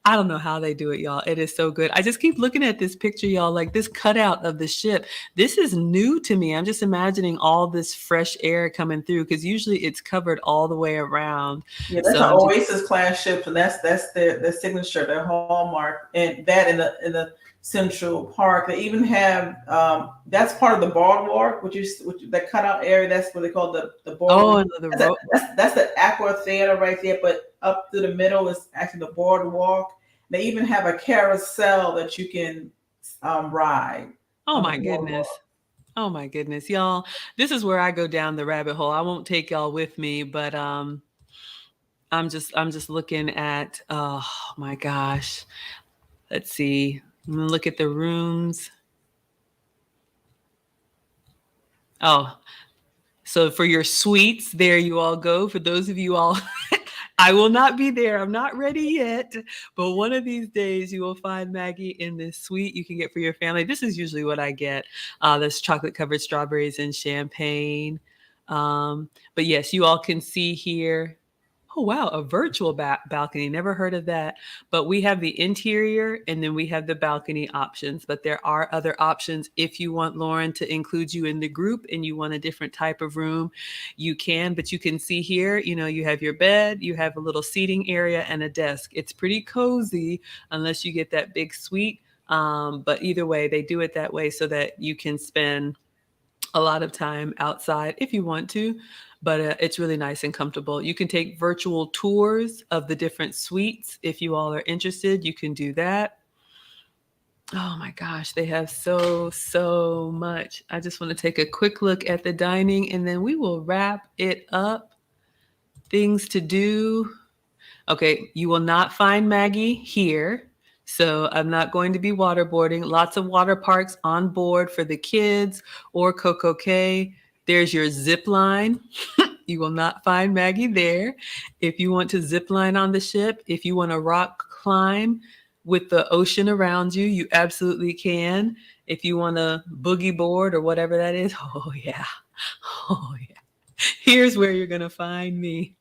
I don't know how they do it, y'all. It is so good. I just keep looking at this picture, y'all, like this cutout of the ship. This is new to me. I'm just imagining all this fresh air coming through because usually it's covered all the way around. Yeah, that's So an I'm just, Oasis class ship, and that's their signature, their hallmark, and that in the Central Park. They even have that's part of the boardwalk, which that cutout area. That's what they call the oh, boardwalk. and the That's a, that's the Aqua Theater right there, but up through the middle is actually the boardwalk. They even have a carousel that you can ride oh on the my boardwalk. goodness. Oh my goodness, y'all. This is where I go down the rabbit hole. I won't take y'all with me, but I'm just looking at oh my gosh. Let's see. I'm gonna look at the rooms. Oh, so for your suites, there you all go. For those of you all, I will not be there. I'm not ready yet. But one of these days, you will find Maggie in this suite you can get for your family. This is usually what I get. There's chocolate covered strawberries and champagne. But yes, you all can see here. Oh, wow, a virtual balcony. Never heard of that. But we have the interior and then we have the balcony options. But there are other options if you want Lauren to include you in the group and you want a different type of room, you can. But you can see here, you have your bed, you have a little seating area and a desk. It's pretty cozy unless you get that big suite. But either way, they do it that way so that you can spend a lot of time outside if you want to, but it's really nice and comfortable. You can take virtual tours of the different suites if you all are interested. You can do that. Oh my gosh, they have so much. I just want to take a quick look at the dining and then we will wrap it up. Things to do. Okay, you will not find Maggie here. So I'm not going to be waterboarding. Lots of water parks on board for the kids or Coco K. There's your zip line. You will not find Maggie there. If you want to zip line on the ship, if you want to rock climb with the ocean around you, you absolutely can. If you want to boogie board or whatever that is, oh yeah. Oh yeah. Here's where you're going to find me.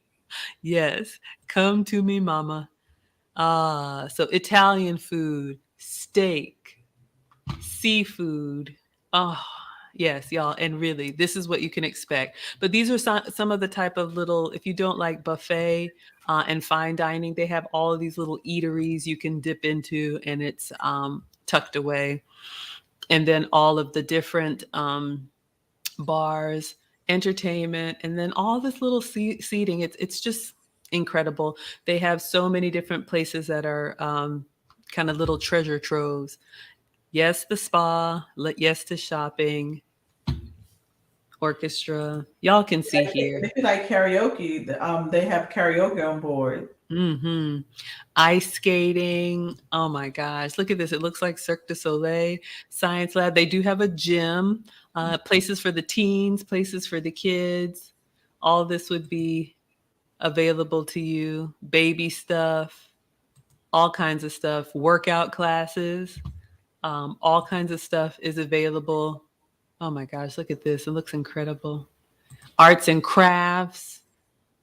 Yes, come to me, mama. So Italian food, steak, seafood. Oh, yes, y'all. And really, this is what you can expect. But these are some of the type of little, if you don't like buffet and fine dining, they have all of these little eateries you can dip into and it's tucked away. And then all of the different bars, entertainment, and then all this little seating. It's just incredible. They have so many different places that are kind of little treasure troves. Yes, the spa. Yes, to shopping, orchestra. Y'all can see here. If you like karaoke, they have karaoke on board. Hmm. Ice skating. Oh my gosh. Look at this. It looks like Cirque du Soleil, Science Lab. They do have a gym, places for the teens, places for the kids. All this would be available to you. Baby stuff, all kinds of stuff, workout classes, all kinds of stuff is available. Oh my gosh. Look at this. It looks incredible. Arts and crafts.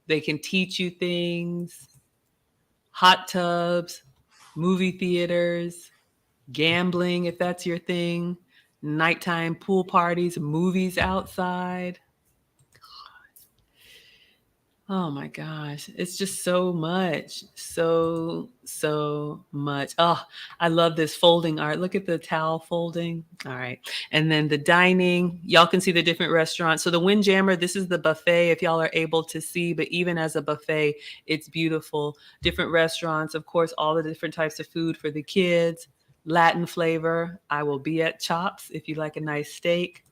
They can teach you things, hot tubs, movie theaters, gambling, if that's your thing, nighttime pool parties, movies outside. Oh my gosh, it's just so much. So much. Oh, I love this folding art. Look at the towel folding. All right. And then the dining, y'all can see the different restaurants. So the Windjammer, this is the buffet if y'all are able to see, but even as a buffet, it's beautiful. Different restaurants, of course, all the different types of food for the kids. Latin flavor. I will be at Chops if you like a nice steak.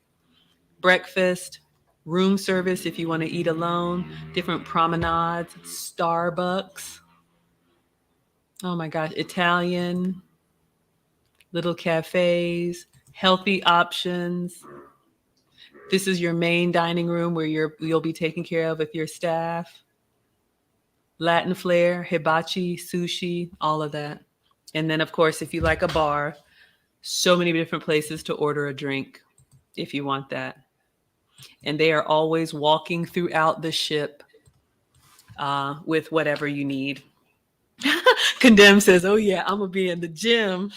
Breakfast, room service if you want to eat alone, different promenades, Starbucks. Oh my gosh, Italian, little cafes, healthy options. This is your main dining room where you'll be taken care of with your staff. Latin flair, hibachi, sushi, all of that. And then of course, if you like a bar, so many different places to order a drink if you want that. And they are always walking throughout the ship with whatever you need. Condemn says, "Oh yeah, I'm gonna be in the gym."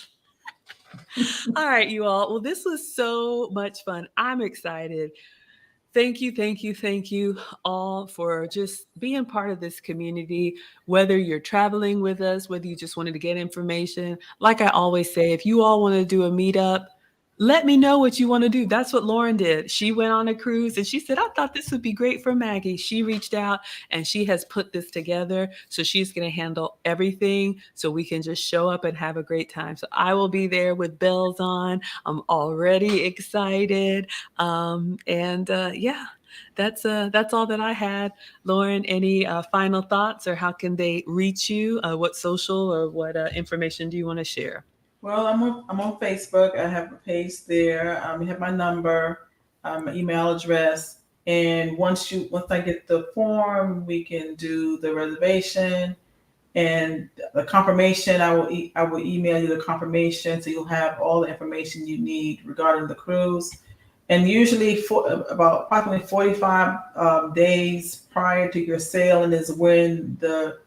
All right, you all. Well, this was so much fun. I'm excited. Thank you, thank you, thank you all for just being part of this community. Whether you're traveling with us, whether you just wanted to get information, like I always say, if you all want to do a meetup, let me know what you want to do. That's what Lauren did. She went on a cruise and she said, I thought this would be great for Maggie. She reached out and she has put this together. So she's going to handle everything so we can just show up and have a great time. So I will be there with bells on. I'm already excited. Yeah, that's all that I had. Lauren, any final thoughts or how can they reach you? What social or what information do you want to share? Well, I'm on Facebook. I have a page there. You have my number, email address, and once I get the form, we can do the reservation and the confirmation. I will email you the confirmation, so you'll have all the information you need regarding the cruise. And usually, for about approximately 45 days prior to your sailing is when the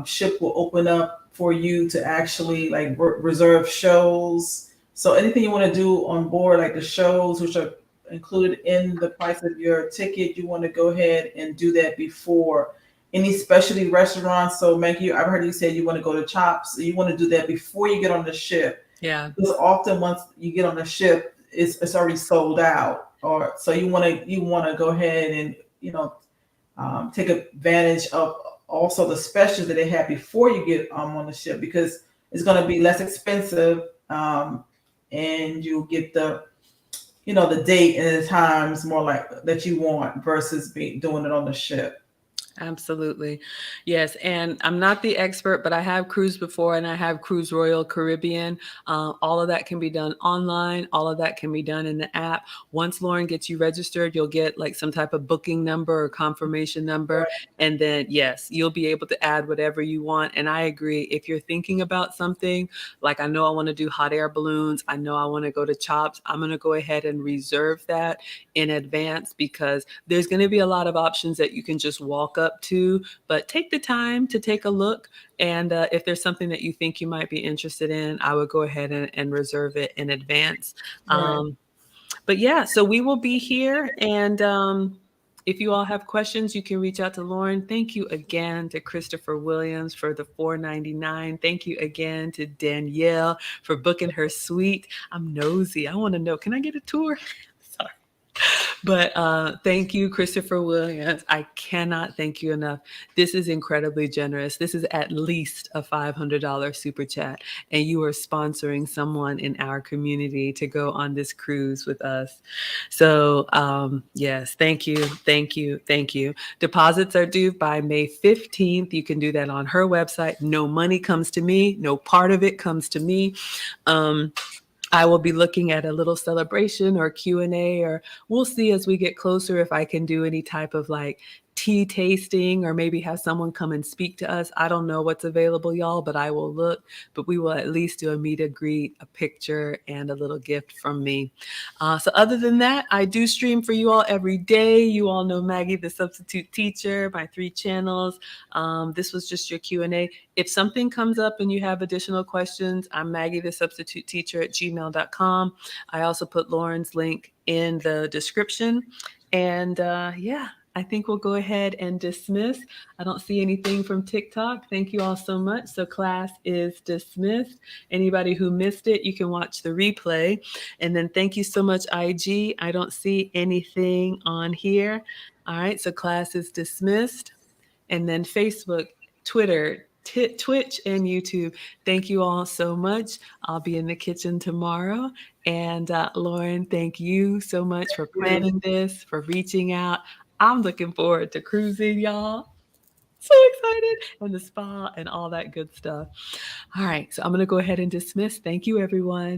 ship will open up for you to actually like reserve shows. So anything you want to do on board, like the shows, which are included in the price of your ticket, you want to go ahead and do that before any specialty restaurants. So Maggie, I've heard you say you want to go to Chops. So you want to do that before you get on the ship. Yeah. Because often once you get on the ship, it's already sold out. Or so you want to go ahead and take advantage of also the specials that they have before you get on the ship, because it's going to be less expensive, and you'll get the date and the times more like that you want versus doing it on the ship. Absolutely. Yes. And I'm not the expert, but I have cruised before and I have cruised Royal Caribbean. All of that can be done online. All of that can be done in the app. Once Lauren gets you registered, you'll get like some type of booking number or confirmation number. Right. And then, yes, you'll be able to add whatever you want. And I agree. If you're thinking about something, like I know I want to do hot air balloons, I know I want to go to Chops, I'm going to go ahead and reserve that in advance because there's going to be a lot of options that you can just walk up to, but take the time to take a look. And if there's something that you think you might be interested in, I would go ahead and reserve it in advance. Right. But yeah, so we will be here. And if you all have questions, you can reach out to Lauren. Thank you again to Christopher Williams for the $4.99. Thank you again to Danielle for booking her suite. I'm nosy. I want to know, can I get a tour? Sorry. But thank you, Christopher Williams. I cannot thank you enough. This is incredibly generous. This is at least a $500 super chat, and you are sponsoring someone in our community to go on this cruise with us. So yes, thank you, thank you, thank you. Deposits are due by May 15th. You can do that on her website. No money comes to me. No part of it comes to me. I will be looking at a little celebration or Q&A, or we'll see as we get closer if I can do any type of like tea tasting or maybe have someone come and speak to us. I don't know what's available, y'all, but I will look. But we will at least do a meet and greet, a picture, and a little gift from me. So other than that, I do stream for you all every day. You all know Maggie, the substitute teacher, my 3 channels. This was just your Q&A. If something comes up and you have additional questions, I'm Maggie, the substitute teacher at gmail.com. I also put Lauren's link in the description. And yeah, I think we'll go ahead and dismiss. I don't see anything from TikTok. Thank you all so much. So class is dismissed. Anybody who missed it, you can watch the replay. And then thank you so much, IG. I don't see anything on here. All right, so class is dismissed. And then Facebook, Twitter, Twitch, and YouTube. Thank you all so much. I'll be in the kitchen tomorrow. And Lauren, thank you so much for planning this, for reaching out. I'm looking forward to cruising, y'all. So excited. And the spa and all that good stuff. All right. So I'm going to go ahead and dismiss. Thank you, everyone.